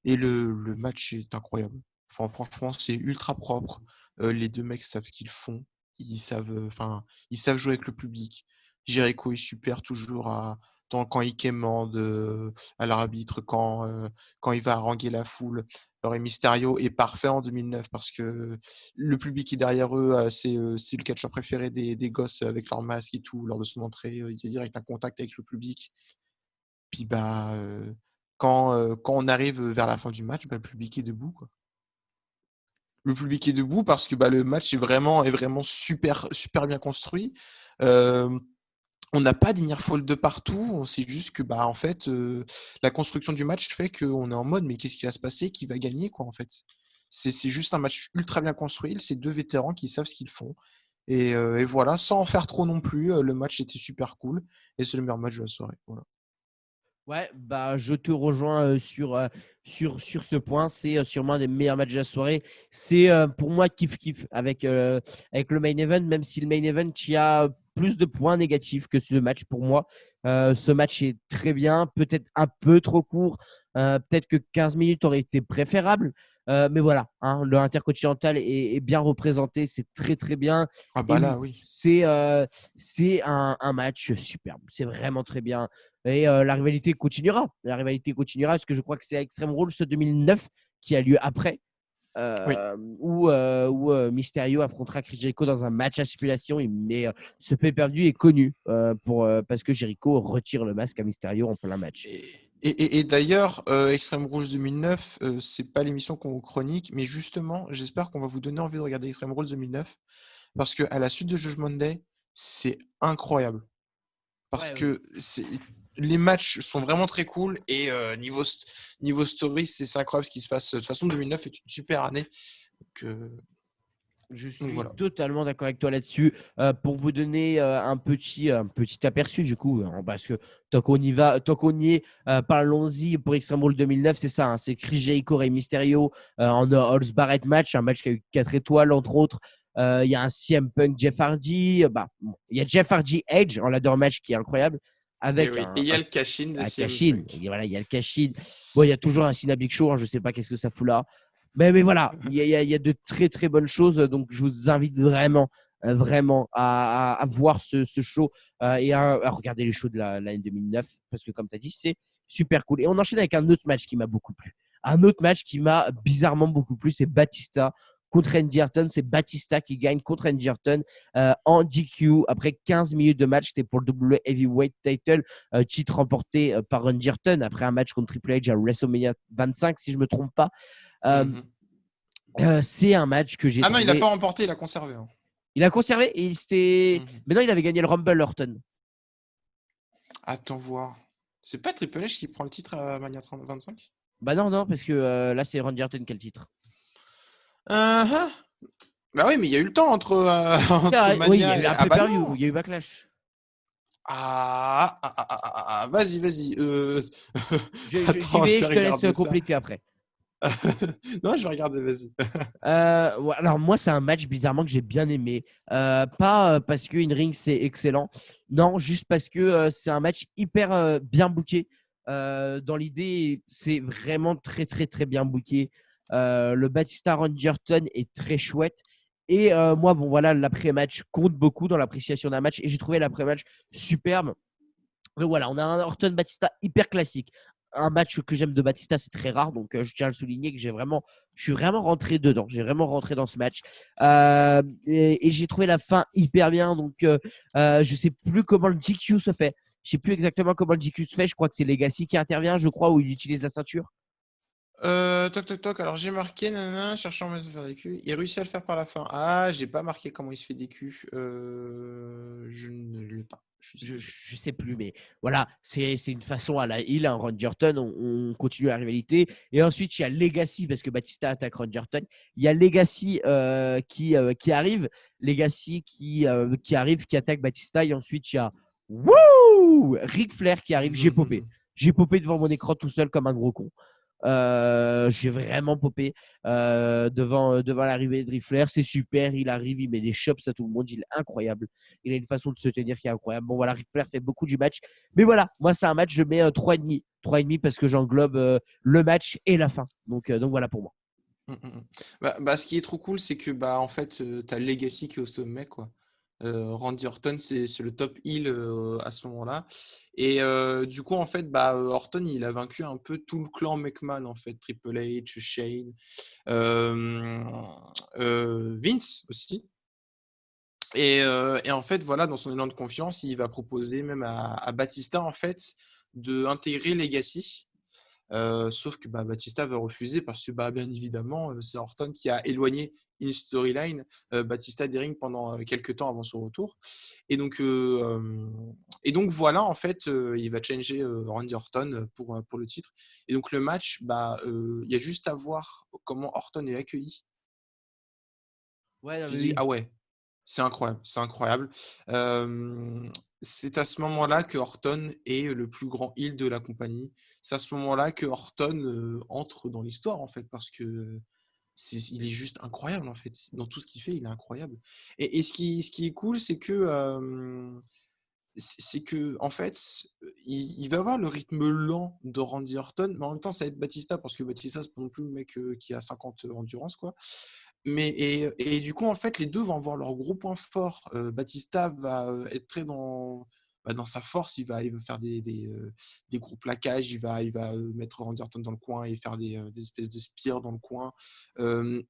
B: et le match est incroyable. Enfin, franchement, c'est ultra propre. Les 2 mecs savent ce qu'ils font. Ils savent jouer avec le public. Jericho est super toujours quand il quémande, à l'arbitre, quand il va haranguer la foule. Rey Mysterio est parfait en 2009 parce que le public est derrière eux, c'est le catcheur préféré des gosses avec leur masque et tout lors de son entrée, il y a direct un contact avec le public. Puis bah, quand on arrive vers la fin du match, bah, le public est debout, quoi. Le public est debout parce que, bah, le match est vraiment super super bien construit. Hem, on n'a pas des near fall de partout, c'est juste que, bah, en fait, la construction du match fait qu'on est en mode: «Mais qu'est-ce qui va se passer? Qui va gagner?» quoi, en fait. C'est juste un match ultra bien construit, c'est 2 vétérans qui savent ce qu'ils font et voilà, sans en faire trop non plus, le match était super cool et c'est le meilleur match de la soirée, voilà.
A: Ouais, bah, je te rejoins, sur ce point. C'est, sûrement un des meilleurs matchs de la soirée. C'est, pour moi kiff kiff avec le main event, même si le main event, il y a plus de points négatifs que ce match pour moi. Ce match est très bien, peut-être un peu trop court, peut-être que 15 minutes auraient été préférables, mais voilà, hein, le Intercontinental est bien représenté, c'est très, très bien
B: Ah
A: et
B: bah,
A: oui,
B: là, oui.
A: c'est un match superbe. C'est vraiment très bien. Et la rivalité continuera. La rivalité continuera parce que je crois que c'est Extreme Rules 2009 qui a lieu après,
B: Oui.
A: où Mysterio affrontera Chris Jericho dans un match à stipulation. Mais ce pay-per-view est connu parce que Jericho retire le masque à Mysterio en plein match.
B: Et d'ailleurs, Extrême Rouge 2009, c'est pas l'émission qu'on chronique, mais justement, j'espère qu'on va vous donner envie de regarder Extrême Rouge 2009 parce qu'à la suite de Judgment Day, c'est incroyable. Parce
A: Ouais, oui.
B: que les matchs sont vraiment très cool et niveau story, c'est incroyable ce qui se passe. De toute façon, 2009 est une super année. Donc,
A: Je
B: donc
A: suis
B: voilà.
A: totalement d'accord avec toi là-dessus. Pour vous donner un petit aperçu, du coup, parce que tant qu'on y est, parlons-y pour Extreme Rules 2009, c'est ça, hein, c'est Chris Jericho et Mysterio en Halls Barrett match, un match qui a eu 4 étoiles, entre autres. Il y a un CM Punk Jeff Hardy, il y a Jeff Hardy Edge en ladder match qui est incroyable,
B: Et
A: avec
B: oui. Et il y a le cash-in de
A: un
B: CM
A: cash-in.
B: Punk.
A: Et voilà, il y a le cash-in. Bon, il y a toujours un Cena Big Show, hein, je ne sais pas qu'est-ce que ça fout là. Mais voilà, il y a de très très bonnes choses. Donc je vous invite vraiment, vraiment à voir ce show et à regarder les shows de l'année 2009 parce que comme tu as dit, c'est super cool. Et on enchaîne avec un autre match qui m'a beaucoup plu. Un autre match qui m'a bizarrement beaucoup plu, c'est Batista contre Randy Orton. C'est Batista qui gagne contre Randy Orton en DQ après 15 minutes de match. C'était pour le W Heavyweight Title, titre remporté par Randy Orton après un match contre Triple H à WrestleMania 25, si je ne me trompe pas. Euh,
B: Mhm.
A: c'est un match que j'ai
B: Ah non, il n'a pas
A: trouvé.
B: remporté, il a conservé, hein.
A: Il a conservé et il s'était.
B: Mhm.
A: Maintenant, il avait gagné le Rumble Orton.
B: Attends voir. C'est pas Triple H qui prend le titre à Mania 25?
A: Bah non, non, parce que là, c'est Randy Orton qui a le titre.
B: Hein. Bah oui, mais il y a eu le temps entre,
A: C'est
B: entre
A: vrai, oui, il y a
B: Mania
A: eu
B: et.
A: un
B: Ah bah
A: pay-per-view,
B: non!
A: il y a eu Backlash.
B: Vas-y, vas-y.
A: J'y
B: Attends, je
A: vais,
B: vais
A: je te laisse
B: regarder ça.
A: compléter après.
B: Non, je vais regarder, vas-y.
A: Ouais, alors moi, c'est un match bizarrement que j'ai bien aimé. Pas parce que In-Ring, c'est excellent. Non, juste parce que c'est un match hyper bien booké. Dans l'idée, c'est vraiment très, très, très bien booké. Le Batista Randy Orton est très chouette. Et moi, bon, voilà, l'après-match compte beaucoup dans l'appréciation d'un match. Et j'ai trouvé l'après-match superbe. Donc voilà, on a un Orton Batista hyper classique. un match que j'aime de Batista, c'est très rare, donc je tiens à le souligner que je suis vraiment rentré dedans. J'ai vraiment rentré dans ce match. Et j'ai trouvé la fin hyper bien. Donc, je sais plus comment le GQ se fait. Je sais plus exactement comment le GQ se fait. Je crois que c'est Legacy qui intervient, je crois, où il utilise la ceinture.
B: Toc, toc, toc. Alors, j'ai marqué, nanana, cherchant à se faire des culs. Il réussit à le faire par la fin. Ah, j'ai pas marqué comment il se fait des culs. Je ne l'ai pas. Je suis désolé.
A: Je sais plus, mais voilà, c'est une façon à la heal, un Randy Orton, on continue la rivalité. Et ensuite, il y a Legacy, parce que Batista attaque Randy Orton. Il y a Legacy qui arrive, Legacy qui arrive, qui attaque Batista. Et ensuite, il y a Ric Flair qui arrive. J'ai popé. J'ai popé devant mon écran tout seul comme un gros con. J'ai vraiment popé devant l'arrivée de Ric Flair. C'est super. Il arrive, il met des chops à tout le monde. Il est incroyable. Il a une façon de se tenir qui est incroyable. Bon, voilà, Ric Flair fait beaucoup du match. Mais voilà, moi, c'est un match, je mets 3,5. 3,5 parce que j'englobe le match et la fin. Donc voilà pour moi.
B: Bah, ce qui est trop cool, c'est que bah en fait, t'as Legacy qui est au sommet, quoi. Randy Orton, c'est le top heel à ce moment-là. Et du coup, en fait, bah, Orton, il a vaincu un peu tout le clan McMahon, en fait. Triple H, Shane, Vince aussi. Et en fait, voilà, dans son élan de confiance, il va proposer même à Batista, en fait, de intégrer Legacy. Sauf que bah, Batista va refuser parce que bah, bien évidemment, c'est Orton qui a éloigné une storyline Batista des rings pendant quelques temps avant son retour. Et donc, voilà, en fait, il va changer Randy Orton pour le titre. Et donc le match, bah, il y a juste à voir comment Orton est accueilli.
A: Ouais, non,
B: Tu
A: mais
B: dis,
A: oui.
B: ah ouais, c'est incroyable, c'est incroyable. C'est à ce moment-là que Orton est le plus grand heel de la compagnie. C'est à ce moment-là que Orton entre dans l'histoire, en fait, parce que il est juste incroyable, en fait. Dans tout ce qu'il fait, il est incroyable. Et ce qui est cool, c'est que en fait, il va avoir le rythme lent de Randy Orton, mais en même temps, ça va être Batista, parce que Batista, c'est pas non plus le mec qui a 50 endurance, quoi. Et du coup, en fait, les deux vont avoir leur gros point fort. Batista va être très dans sa force. Il va faire des gros plaquages. Il va mettre Randy Orton dans le coin et faire des espèces de spears dans le coin.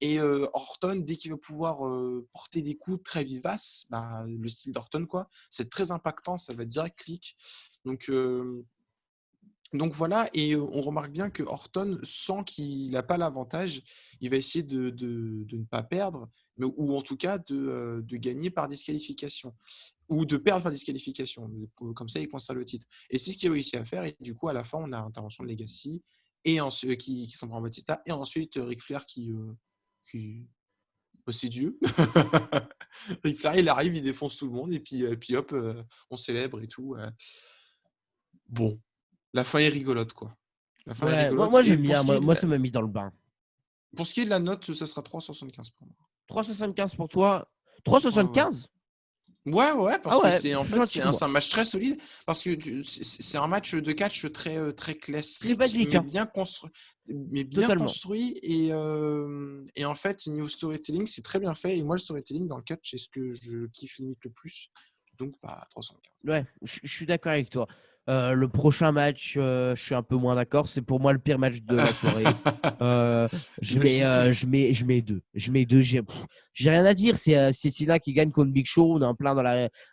B: Et Orton, dès qu'il va pouvoir porter des coups très vivaces, bah, le style d'Orton, quoi, c'est très impactant. Ça va direct clic. Donc, euh, donc voilà, et on remarque bien que Orton sent qu'il n'a pas l'avantage. Il va essayer de ne pas perdre, ou en tout cas de gagner par disqualification, ou de perdre par disqualification. Comme ça, il conserve le titre. Et c'est ce qu'il réussit à faire. Et du coup, à la fin, on a l'intervention de Legacy et qui s'en prend à Batista. Et ensuite, Ric Flair qui c'est Dieu. Ric Flair, il arrive, il défonce tout le monde. Et puis hop, on célèbre et tout. Bon, la fin est rigolote, quoi. La fin est
A: Ouais, moi,
B: rigolote.
A: moi
B: Et
A: j'aime
B: pour
A: bien.
B: ce qui est de
A: Moi,
B: la,
A: ça m'a mis dans le bain.
B: pour ce qui est de la note, ça sera 3,75 pour moi.
A: 3,75 pour toi.
B: Ouais, ouais.
A: 3,75.
B: Ouais, ouais,
A: Ah
B: parce que
A: ouais,
B: c'est en
A: plus
B: fait
A: gentil
B: c'est
A: que
B: un,
A: moi.
B: c'est un match très solide parce que c'est un match de catch très très
A: Très
B: classique
A: basique,
B: mais
A: hein.
B: bien construit,
A: Totalement.
B: et en fait niveau storytelling c'est très bien fait et moi le storytelling dans le catch c'est ce que je kiffe limite le plus donc bah 315.
A: Ouais, je suis d'accord avec toi. Le prochain match, je suis un peu moins d'accord. C'est pour moi le pire match de la soirée. Euh,
B: Classique.
A: je mets deux. Je mets deux. J'ai rien à dire. C'est Cena qui gagne contre Big Show. On est en plein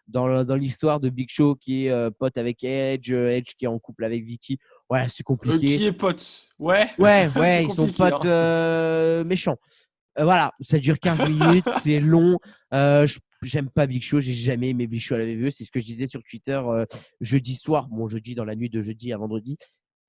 A: dans l'histoire de Big Show qui est pote avec Edge, Edge qui est en couple avec Vicky. Ouais, c'est compliqué.
B: Qui est pote? Ouais,
A: Ouais,
B: c'est
A: ouais, ils sont
B: compliqué, hein.
A: potes méchants. Voilà, ça dure 15 minutes, c'est long. J'aime pas Big Show, j'ai jamais aimé Big Show à la VVE. C'est ce que je disais sur Twitter jeudi soir, bon jeudi dans la nuit de jeudi à vendredi.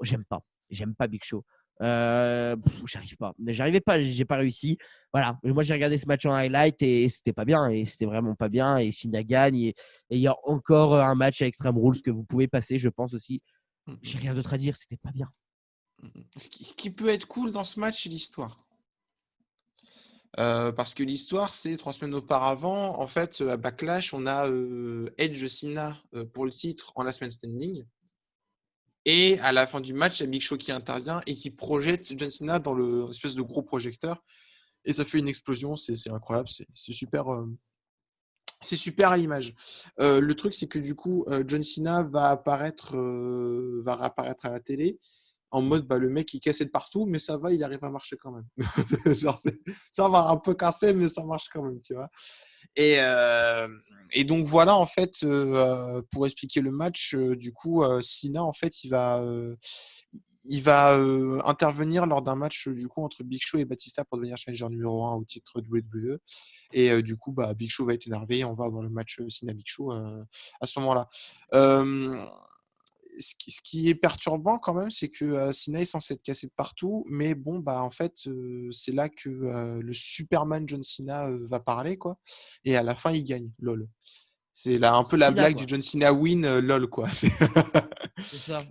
A: J'aime pas, j'aime pas Big Show. J'arrive pas, mais j'arrivais pas, j'ai pas réussi. Voilà, moi j'ai regardé ce match en highlight et c'était pas bien, et c'était vraiment pas bien. Et Cena gagne, et il y a encore un match à Extreme Rules que vous pouvez passer, je pense aussi.
B: Mm,
A: J'ai
B: mm,
A: rien d'autre à dire, c'était pas bien.
B: Ce qui peut être cool dans ce match, c'est l'histoire. Parce que l'histoire, c'est 3 semaines auparavant, en fait, à Backlash, on a Edge Cena pour le titre en last man standing. Et à la fin du match, il y a Big Show qui intervient et qui projette John Cena dans l'espèce de gros projecteur. Et ça fait une explosion, c'est incroyable, c'est super à l'image. Le truc, c'est que du coup, John Cena va réapparaître à la télé. en mode le mec il cassait de partout, mais ça va, il arrive à marcher quand même. Genre, ça va un peu casser, mais ça marche quand même, tu vois. Et, euh, et donc voilà, en fait, pour expliquer le match, du coup, Cena, en fait, il va intervenir lors d'un match du coup entre Big Show et Batista pour devenir challenger numéro 1 au titre WWE. Et du coup, Big Show va être énervé et on va avoir le match Cena Big Show à ce moment-là. Euh, ce qui est perturbant quand même, c'est que Cena est censé être cassé de partout, mais bon, en fait, c'est là que le Superman John Cena va parler, quoi. Et à la fin, il gagne, lol. C'est là un peu la
A: Cena,
B: blague du
A: quoi.
B: John Cena win, lol, quoi.
A: C'est ça.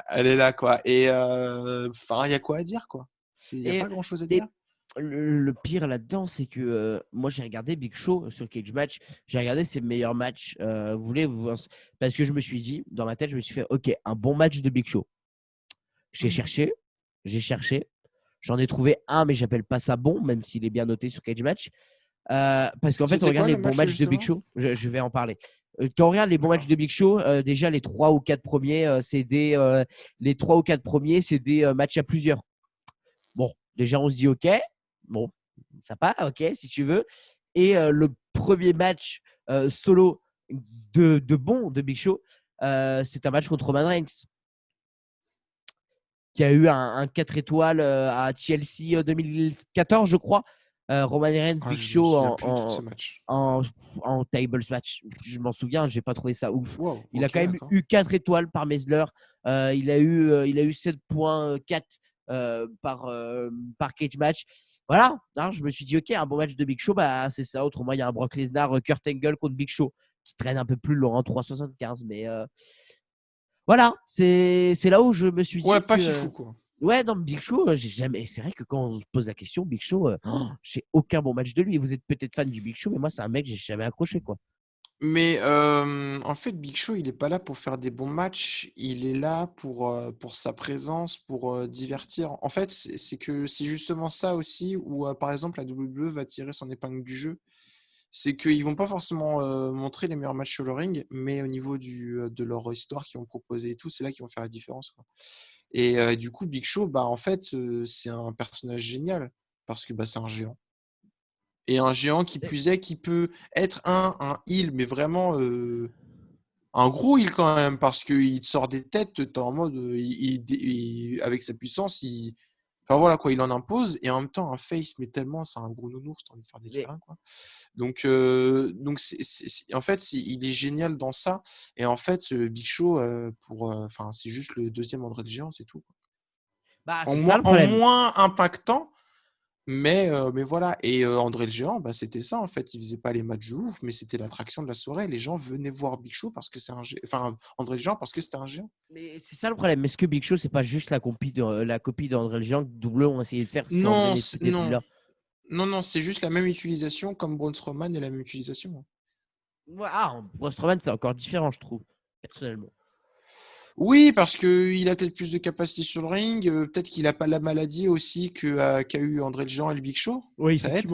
B: Elle est là, quoi. Et enfin, il y a quoi à dire, quoi. Il n'y a
A: Et
B: pas grand-chose à
A: les-
B: dire.
A: le pire là-dedans, c'est que moi, j'ai regardé Big Show sur Cage Match. J'ai regardé ses meilleurs matchs. Vous voulez, parce que je me suis dit, dans ma tête, je me suis fait, OK, un bon match de Big Show. J'ai
B: Mhm.
A: cherché, j'ai cherché. J'en ai trouvé un, mais j'appelle pas ça bon, même s'il est bien noté sur Cage Match. Parce qu'en fait, on
B: C'était
A: regarde
B: quoi
A: les
B: le
A: bons
B: match,
A: matchs de Big
B: justement?
A: Show. Je vais en parler. Quand on regarde les bons matchs
B: D'accord.
A: de Big Show, déjà les 3 ou 4 premiers, les 3 ou 4 premiers, c'est des matchs à plusieurs. Bon, déjà, on se dit OK. Bon, ça part, OK, si tu veux. Et le premier match solo de bon de Big Show, c'est un match contre Roman Reigns, qui a eu un 4 étoiles à Chelsea 2014, je crois. Roman Reigns,
B: Ah,
A: Big
B: je me
A: Show
B: souviens plus du tout de ce match.
A: en tables match. Je m'en souviens, j'ai pas trouvé ça ouf.
B: Wow,
A: Il a
B: ok,
A: quand même
B: d'accord.
A: eu 4 étoiles par Mesler. Il a eu 7,4 par cage match. Voilà, hein, je me suis dit, OK, un bon match de Big Show, c'est ça. Autrement, il y a un Brock Lesnar, Kurt Angle contre Big Show, qui traîne un peu plus loin, 3,75. Mais voilà, c'est là où je me suis
B: Ouais,
A: dit
B: pas
A: que
B: fifou, quoi.
A: ouais, dans Big Show, j'ai jamais. C'est vrai que quand on se pose la question, Big Show, j'ai aucun bon match de lui. Vous êtes peut-être fan du Big Show, mais moi, c'est un mec, j'ai jamais accroché, quoi.
B: Mais en fait, Big Show, il est pas là pour faire des bons matchs, il est là pour sa présence, pour divertir. En fait, c'est justement ça aussi où, par exemple, la WWE va tirer son épingle du jeu. C'est qu'ils vont pas forcément montrer les meilleurs matchs sur le ring, mais au niveau de leur histoire qu'ils vont proposer et tout, c'est là qu'ils vont faire la différence, quoi. Et du coup, Big Show, en fait, c'est un personnage génial parce que c'est un géant. Et un géant qui
A: Et-
B: plus est, qui peut être un heal, mais vraiment un gros heal quand même, parce qu'il te sort des têtes, t'es en mode, avec sa puissance, enfin voilà quoi, il en impose, et en même temps un face, mais tellement c'est un gros nounours, t'as envie de faire des
A: mais-
B: câlins, quoi. Donc en fait, il est génial dans ça, et en fait, Big Show, enfin, c'est juste le deuxième André le Géant, c'est tout, quoi.
A: C'est ça le
B: En
A: problème.
B: moins impactant, mais voilà. Et André le Géant, c'était ça en fait. Il faisait pas les matchs de ouf, mais c'était l'attraction de la soirée. Les gens venaient voir Big Show parce que c'est un géant. Enfin, André le Géant parce que c'était un géant.
A: Mais c'est ça le problème. Est-ce que Big Show, c'est pas juste la copie d'André le Géant que WWE ont essayé de faire parce qu'André
B: Non,
A: n'était plus
B: non,
A: là?
B: non, non, c'est juste la même utilisation comme Braun Strowman et la même utilisation.
A: En Braun Strowman, c'est encore différent, je trouve, personnellement.
B: Oui, parce qu'il a peut-être plus de capacité sur le ring. Peut-être qu'il a pas la maladie aussi qu'a eu André le Géant et le Big Show.
A: Oui,
B: Ça aide.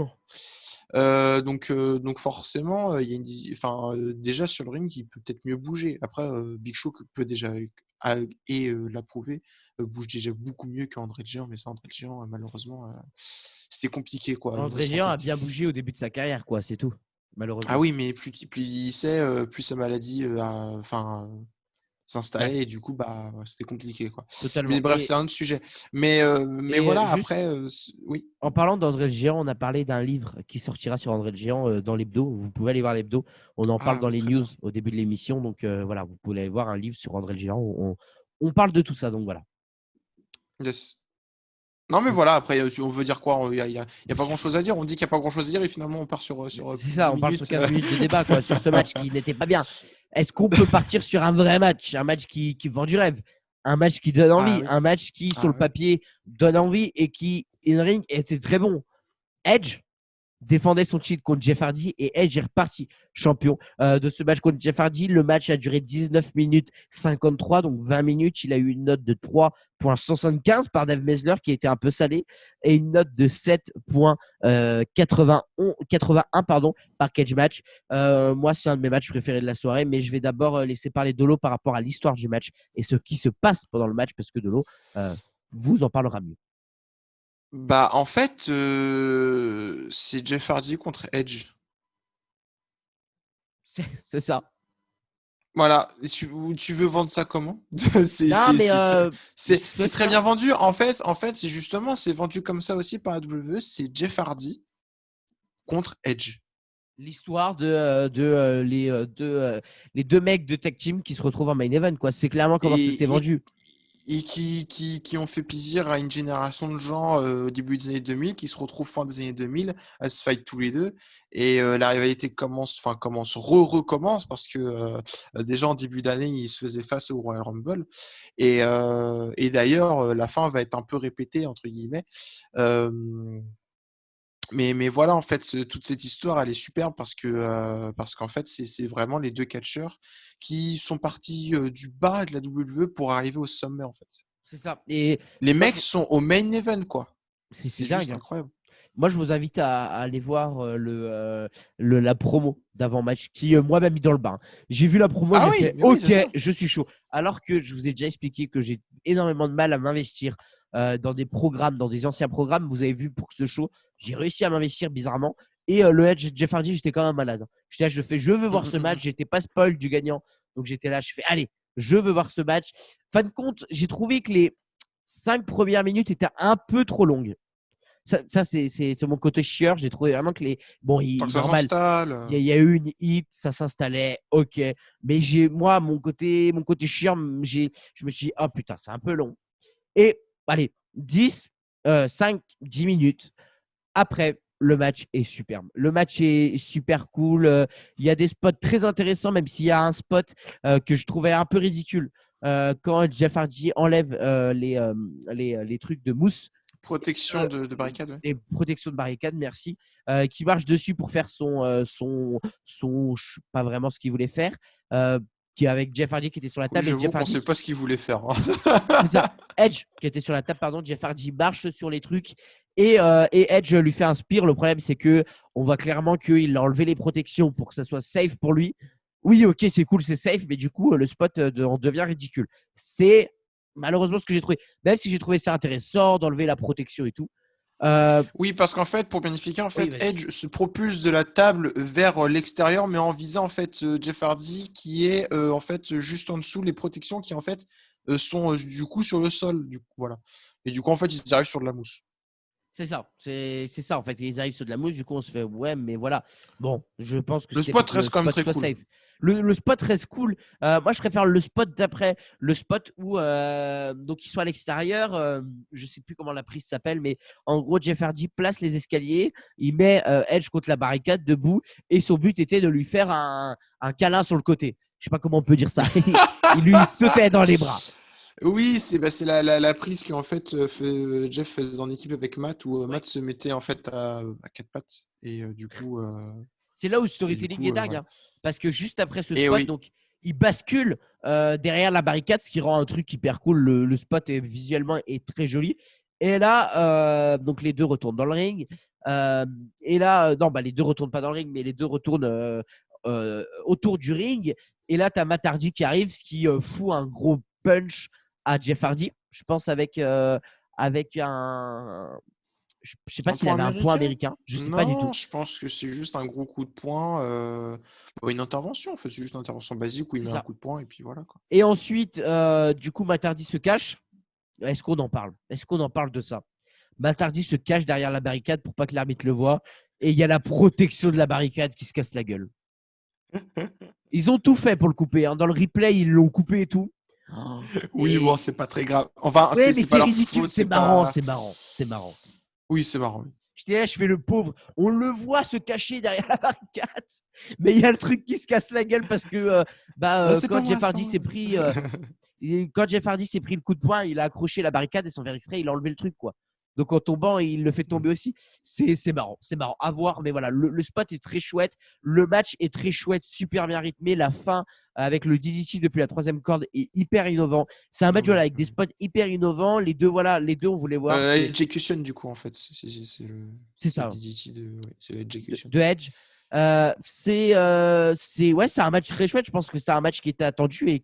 A: effectivement.
B: Donc forcément, il y a enfin, déjà sur le ring, il peut peut-être mieux bouger. Après, Big Show peut déjà l'a prouvé, bouge déjà beaucoup mieux qu'André le Géant, mais ça, André le Géant, malheureusement, c'était compliqué quoi, niveau
A: André Géant
B: santé.
A: a bien bougé au début de sa carrière, quoi, c'est tout,
B: Ah
A: malheureusement.
B: oui, mais plus il sait, plus sa maladie
A: Ouais,
B: s'installait et du coup, ouais, c'était compliqué quoi. Mais
A: totalement.
B: bref, c'est un autre sujet. Mais voilà,
A: Juste
B: après, oui.
A: en parlant d'André le Géant, on a parlé d'un livre qui sortira sur André le Géant dans l'hebdo. Vous pouvez aller voir l'hebdo. On en parle
B: Ah
A: dans
B: oui,
A: les
B: très
A: news
B: bien.
A: au début de l'émission. Donc voilà, vous pouvez aller voir un livre sur André le Géant. On parle de tout ça. Donc voilà.
B: Yes. Non, mais voilà, après, on veut dire quoi? Il y a pas grand-chose à dire. On dit qu'il y a pas grand-chose à dire et finalement, on part sur
A: C'est
B: plus de 10
A: ça, on parle sur
B: minutes.
A: 15 minutes de débat quoi, sur ce match qui n'était pas bien. Est-ce qu'on peut partir sur un vrai match, un match qui vend du rêve, un match qui donne
B: Ah
A: envie,
B: oui,
A: un match qui, sur
B: ah
A: le
B: oui.
A: papier, donne envie et qui, in ring, était très bon? Edge défendait son titre contre Jeff Hardy et Edge est reparti champion de ce match contre Jeff Hardy. Le match a duré 19 minutes 53, donc 20 minutes. Il a eu une note de 3,75 par Dave Mesler qui était un peu salé et une note de 7,81 par Cage Match. Moi, c'est un de mes matchs préférés de la soirée, mais je vais d'abord laisser parler Dolo par rapport à l'histoire du match et ce qui se passe pendant le match parce que Dolo, vous en parlera mieux.
B: Bah, en fait, c'est Jeff Hardy contre Edge.
A: C'est ça.
B: Voilà, et tu veux vendre ça comment? C'est
A: Non,
B: c'est
A: mais
B: c'est très
A: c'est
B: c'est très bien
A: ça.
B: vendu. En fait, c'est justement, c'est vendu comme ça aussi par la WWE, c'est Jeff Hardy contre Edge
A: L'histoire les deux mecs de tag team qui se retrouvent en main event, quoi. C'est clairement comment c'était
B: et
A: vendu.
B: et qui ont fait plaisir à une génération de gens, au début des années 2000 qui se retrouvent fin des années 2000 à se fight tous les 2 et la rivalité recommence parce que, déjà en début d'année, ils se faisaient face au Royal Rumble et d'ailleurs, la fin va être un peu «répétée» entre guillemets, hem mais voilà, en fait, toute cette histoire, elle est superbe parce qu'en fait, c'est vraiment les 2 catcheurs qui sont partis, du bas de la WWE pour arriver au sommet, en fait.
A: C'est ça. Et
B: Les
A: moi,
B: mecs sont au main event, quoi.
A: c'est
B: C'est
A: dingue,
B: juste
A: hein.
B: incroyable.
A: Moi, je vous invite à aller voir la promo d'avant-match qui, moi, m'a mis dans le bain. J'ai vu la promo,
B: Ah
A: j'ai
B: oui,
A: fait
B: mais oui,
A: OK,
B: c'est ça.
A: je suis chaud. Alors que je vous ai déjà expliqué que j'ai énormément de mal à m'investir dans des programmes, dans des anciens programmes. Vous avez vu pour ce show, j'ai réussi à m'investir bizarrement. Et le Edge Jeff Hardy, j'étais quand même malade. J'étais là, je veux voir ce match.
B: Mmh.
A: J'étais pas spoil du gagnant. Donc j'étais là, je fais allez, je veux voir ce match. Fin de compte, j'ai trouvé que les 5 premières minutes étaient un peu trop longues. Ça c'est mon côté chieur. J'ai trouvé vraiment que les. Bon,
B: Tant que ça
A: normal,
B: s'installe,
A: il y a eu une hit, ça s'installait, ok. Mais moi, mon côté chieur, je me suis dit, oh putain, c'est un peu long. Et allez, 10 minutes après, le match est superbe. Le match est super cool. Il y a des spots très intéressants, même s'il y a un spot que je trouvais un peu ridicule. Quand Jeff Hardy enlève les trucs de mousse,
B: protection
A: euh,
B: de barricade, ouais.
A: les protections de barricade, merci, qui marche dessus pour faire pas vraiment ce qu'il voulait faire, euh, qui avec Jeff Hardy qui était sur la
B: Oui,
A: table et
B: j'avoue
A: Jeff
B: qu'on sait
A: Hardy,
B: pas ce qu'il voulait faire, hein.
A: c'est ça, Edge qui était sur la table, pardon, Jeff Hardy marche sur les trucs et Edge lui fait un spear. Le problème, c'est que on voit clairement qu'il a enlevé les protections pour que ça soit safe pour lui. Oui, ok, c'est cool, c'est safe, mais du coup, le spot en devient ridicule. C'est malheureusement ce que j'ai trouvé. Même si j'ai trouvé ça intéressant d'enlever la protection et tout. Euh,
B: Oui, parce qu'en fait, pour bien expliquer, en
A: oui,
B: fait,
A: vas-y.
B: Edge se propulse de la table vers l'extérieur, mais en visant en fait Jeff Hardy, qui est en fait juste en dessous les protections qui en fait sont du coup sur le sol, du coup, voilà. Et du coup, en fait, ils arrivent sur de la mousse.
A: C'est ça, c'est ça en fait. Ils arrivent sur de la mousse, du coup on se fait ouais, mais voilà. Bon, je pense que
B: Le
A: c'était pour
B: spot
A: que le
B: reste quand même
A: spot
B: très
A: soit
B: cool.
A: safe. Le spot reste cool. Moi, je préfère le spot d'après, le spot où donc ils sont à l'extérieur. Je sais plus comment la prise s'appelle, mais en gros Jeff Hardy place les escaliers, il met Edge contre la barricade debout et son but était de lui faire un câlin sur le côté. Je sais pas comment on peut dire ça. Il lui sautait dans les bras.
B: Oui, c'est la prise qui en fait Jeff faisait en équipe avec Matt, où
A: Ouais.
B: Matt se mettait en fait à quatre pattes et
A: C'est là où le
B: et du
A: storytelling est
B: coup
A: dingue,
B: voilà.
A: hein. Parce que juste après ce
B: Et
A: spot,
B: oui,
A: donc il bascule derrière la barricade, ce qui rend un truc hyper cool. Le spot est visuellement est très joli. Et là, donc les deux retournent dans le ring. Et là, non, bah, les deux retournent pas dans le ring, mais les deux retournent autour du ring. Et là, tu as Matt Hardy qui arrive, ce qui fout un gros punch à Jeff Hardy. Je pense avec un. Je sais pas
B: un
A: s'il
B: point
A: avait un point
B: américain?
A: américain. Je sais pas du
B: Non,
A: tout.
B: je pense que c'est juste un gros coup de poing, une intervention, en fait, c'est juste une intervention basique où il
A: C'est
B: met un
A: ça.
B: coup de poing et puis voilà, quoi.
A: Et ensuite, du coup, Matardi se cache. Est-ce qu'on en parle? Est-ce qu'on en parle de ça? Matardi se cache derrière la barricade pour pas que l'arbitre le voie. Et il y a la protection de la barricade qui se casse la gueule. Ils ont tout fait pour le couper, hein. Dans le replay, ils l'ont coupé et tout. Oh.
B: Oui, bon,
A: Et
B: c'est pas très grave. Enfin,
A: ouais, mais
B: c'est
A: c'est
B: pas leur
A: ridicule.
B: faute,
A: C'est
B: c'est
A: marrant,
B: pas
A: c'est marrant, c'est marrant.
B: oui, c'est marrant, oui.
A: J'étais là, je fais le pauvre. On le voit se cacher derrière la barricade. Mais il y a le truc qui se casse la gueule parce que
B: «Ah, c'est pas
A: quand
B: moi,
A: Jeff
B: c'est pas
A: Hardy
B: moi».
A: s'est pris quand Jeff Hardy s'est pris le coup de poing, il a accroché la barricade et sans faire exprès, il a enlevé le truc, quoi. Donc en tombant, il le fait tomber aussi. C'est marrant, c'est marrant à voir. Mais voilà, le spot est très chouette. Le match est très chouette, super bien rythmé. La fin avec le DDT depuis la troisième corde est hyper innovant. C'est un match voilà,
B: Oui,
A: avec des
B: oui.
A: spots hyper innovants. Les deux on voulait voir.
B: Execution, du coup, en fait,
A: C'est
B: c'est le
A: ça.
B: DDT ouais, c'est l'execution.
A: De Edge. C'est ouais, c'est un match très chouette. Je pense que c'est un match qui était attendu et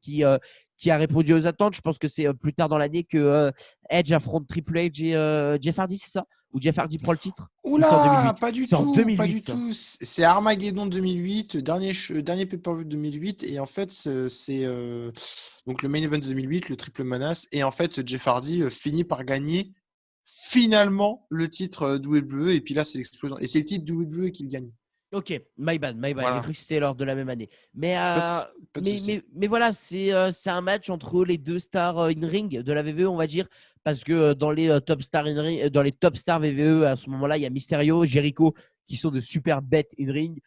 A: qui a répondu aux attentes. Je pense que c'est plus tard dans l'année que Edge affronte Triple H et Jeff Hardy, c'est ça? Ou Jeff Hardy prend le titre? Ou c'est en
B: Oula,
A: 2008?
B: pas du
A: C'est en
B: tout, pas
A: 2008,
B: du
A: ça.
B: tout. C'est Armageddon 2008, dernier pay-per-view de 2008. Et en fait, c'est donc le main event de 2008, le triple menace. Et en fait, Jeff Hardy finit par gagner finalement le titre WWE. Et puis là, c'est l'explosion. Et c'est le titre WWE qu'il gagne.
A: Ok, my bad, my bad. J'ai
B: Voilà,
A: cru que c'était lors de la même année. Mais,
B: pas de,
A: euh,
B: pas de
A: mais,
B: souci.
A: mais, mais voilà, c'est un match entre les deux stars in-ring de la WWE, on va dire. Parce que dans les top stars in-ring, dans les top stars WWE, à ce moment-là, il y a Mysterio, Jericho, qui sont de super bêtes in-ring.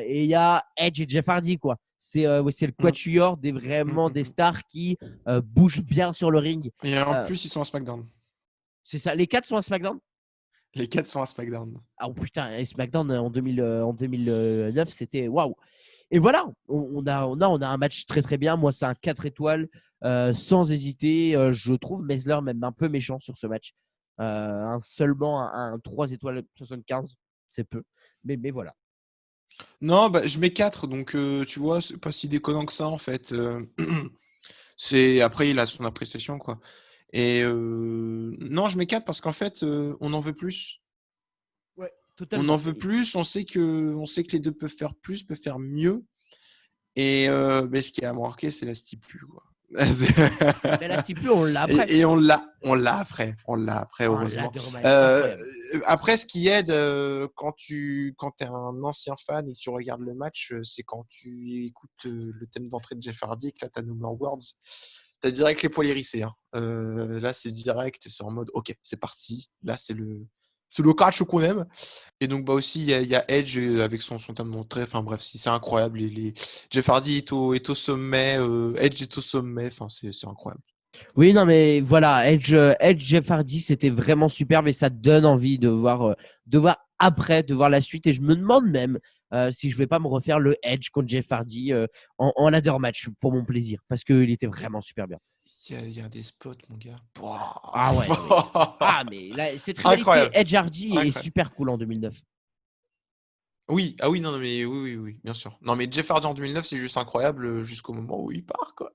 A: Et il y a Edge et Jeff Hardy, quoi. Ouais, c'est le
B: Mm,
A: quatuor
B: mm,
A: vraiment des
B: mm.
A: stars qui bougent bien sur le ring.
B: Et en
A: Euh,
B: plus, ils sont à SmackDown.
A: c'est ça. Les quatre sont à SmackDown.
B: Les 4 sont à SmackDown.
A: Ah oh, putain, et SmackDown en 2009, c'était waouh. Et voilà, on a un match très très bien. Moi, c'est un 4 étoiles sans hésiter. Je trouve Mesler même un peu méchant sur ce match. Seulement un 3 étoiles 75, c'est peu. Mais voilà.
B: Non, bah, je mets 4, donc tu vois, c'est pas si déconnant que ça en fait. Après, il a son appréciation, quoi. Et non, je mets 4 parce qu'en fait, on en veut plus.
A: Ouais,
B: On en
A: totalement.
B: veut plus, on sait que les deux peuvent faire plus, peuvent faire mieux. Et mais ce qui a marqué, c'est la stipule, quoi.
A: Mais là, plus, on l'a après.
B: Et on l'a après,
A: Oh,
B: heureusement.
A: ladder match,
B: Euh,
A: incroyable.
B: Après, ce qui aide quand es un ancien fan et que tu regardes le match, c'est quand tu écoutes le thème d'entrée de Jeff Hardy et que là, t'as No More Words. T'as direct les poils hérissés, hein. Là, c'est direct, c'est en mode, ok, c'est parti. Là, c'est le catch qu'on aime. Et donc, bah aussi, il y a Edge avec son thème d'entrée. Enfin, bref, c'est incroyable. Jeff Hardy est au sommet, Edge est au sommet. Enfin, c'est incroyable.
A: Oui, non, mais voilà, Edge Jeff Hardy, c'était vraiment superbe et ça donne envie de voir après, de voir la suite. Et je me demande même si je vais pas me refaire le Edge contre Jeff Hardy en ladder match pour mon plaisir parce qu'il était vraiment super bien.
B: Il y a des spots, mon gars.
A: Ah ouais, non, mais, mais là, cette rivalité
B: Incroyable.
A: Edge Hardy est
B: Incroyable.
A: super cool en 2009.
B: Oui, ah oui, non, mais oui, oui, oui, bien sûr. Non, mais Jeff Hardy en 2009, c'est juste incroyable jusqu'au moment où il part, quoi.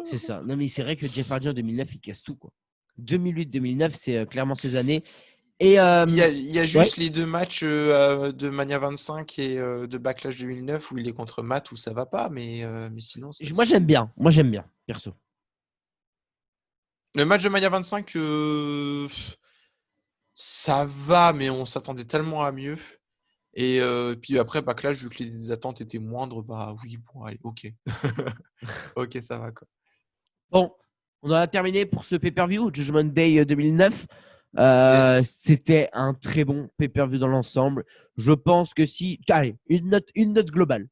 A: C'est ça. Non, mais c'est vrai que Jeff Hardy en 2009, il casse tout, quoi. 2008-2009, c'est clairement ses années. Et
B: Il y a
A: ouais,
B: juste les deux matchs de Mania 25 et de Backlash 2009 où il est contre Matt où ça va pas, mais sinon,
A: moi j'aime bien. Moi j'aime bien, perso.
B: le match de Mania 25, ça va, mais on s'attendait tellement à mieux. Et puis après, Backlash, vu que les attentes étaient moindres, bah oui, bon, allez, ok. Ok, ça va, quoi.
A: Bon, on a terminé pour ce pay-per-view, Judgment Day 2009.
B: Yes.
A: C'était un très bon pay-per-view dans l'ensemble. Je pense que si. Allez, une note globale.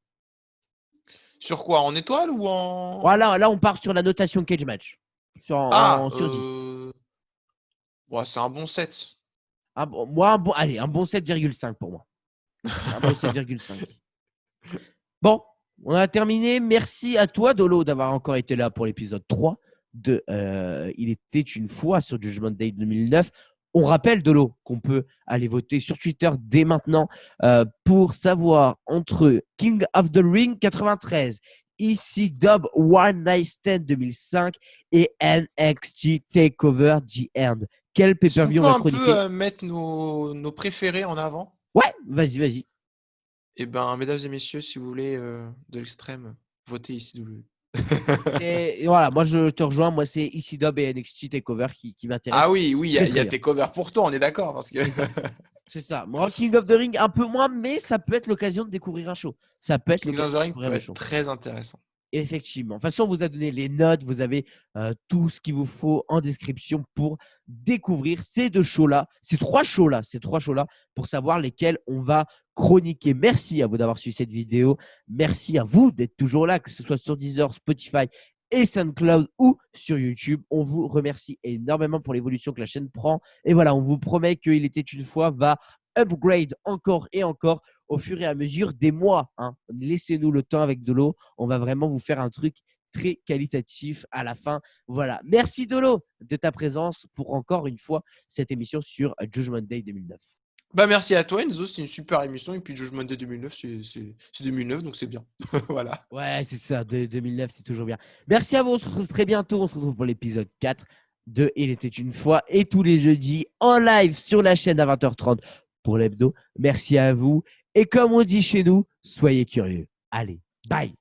B: Sur quoi? En étoile ou en...
A: Voilà, là, on part sur la notation cage match.
B: Ah,
A: Sur 10.
B: ouais, c'est un bon set.
A: Moi, allez, un bon 7,5 pour moi. Un bon 7,5. Bon, on a terminé. Merci à toi, Dolo, d'avoir encore été là pour l'épisode 3 de Il était une fois sur Judgment Day 2009. On rappelle, Dolo, qu'on peut aller voter sur Twitter dès maintenant pour savoir entre King of the Ring 93, EC One Night Stand 2005 et NXT TakeOver The End. Quel
B: Est-ce qu'on
A: pay-per-view on
B: peut
A: va
B: un peu
A: chroniquer?
B: mettre nos préférés en avant?
A: Ouais, vas-y, vas-y.
B: Eh ben, mesdames et messieurs, si vous voulez de l'extrême, votez ici.
A: Et voilà, moi je te rejoins. Moi, c'est EC et NXT TakeOver qui
B: Ah
A: m'intéressent
B: oui, oui, il y a,
A: très,
B: il y
A: très
B: a
A: bien.
B: tes covers pour toi, on est d'accord, parce que...
A: C'est ça. C'est ça. Moi, King of the Ring, un peu moins, mais ça peut être l'occasion de découvrir un show. Ça peut être
B: Kings of
A: l'occasion
B: the
A: de
B: Ring
A: découvrir
B: peut
A: le
B: être
A: show.
B: très intéressant.
A: Effectivement. De toute façon, on vous a donné les notes, vous avez tout ce qu'il vous faut en description pour découvrir ces deux shows-là, ces trois shows-là, pour savoir lesquels on va chroniquer. Merci à vous d'avoir suivi cette vidéo. Merci à vous d'être toujours là, que ce soit sur Deezer, Spotify et SoundCloud ou sur YouTube. On vous remercie énormément pour l'évolution que la chaîne prend. Et voilà, on vous promet qu'il était une fois va upgrade encore et encore au fur et à mesure des mois. Hein. Laissez-nous le temps avec Dolo. On va vraiment vous faire un truc très qualitatif à la fin. Voilà. Merci Dolo de ta présence pour encore une fois cette émission sur Judgment Day 2009.
B: Bah, merci à toi, Enzo. C'était une super émission. Et puis, Judgment Day 2009, c'est 2009, donc c'est bien. Voilà.
A: Ouais, c'est ça, 2009, c'est toujours bien. Merci à vous, on se retrouve très bientôt. On se retrouve pour l'épisode 4 de Il était une fois et tous les jeudis en live sur la chaîne à 20h30 pour l'hebdo. Merci à vous. Et comme on dit chez nous, soyez curieux. Allez, bye.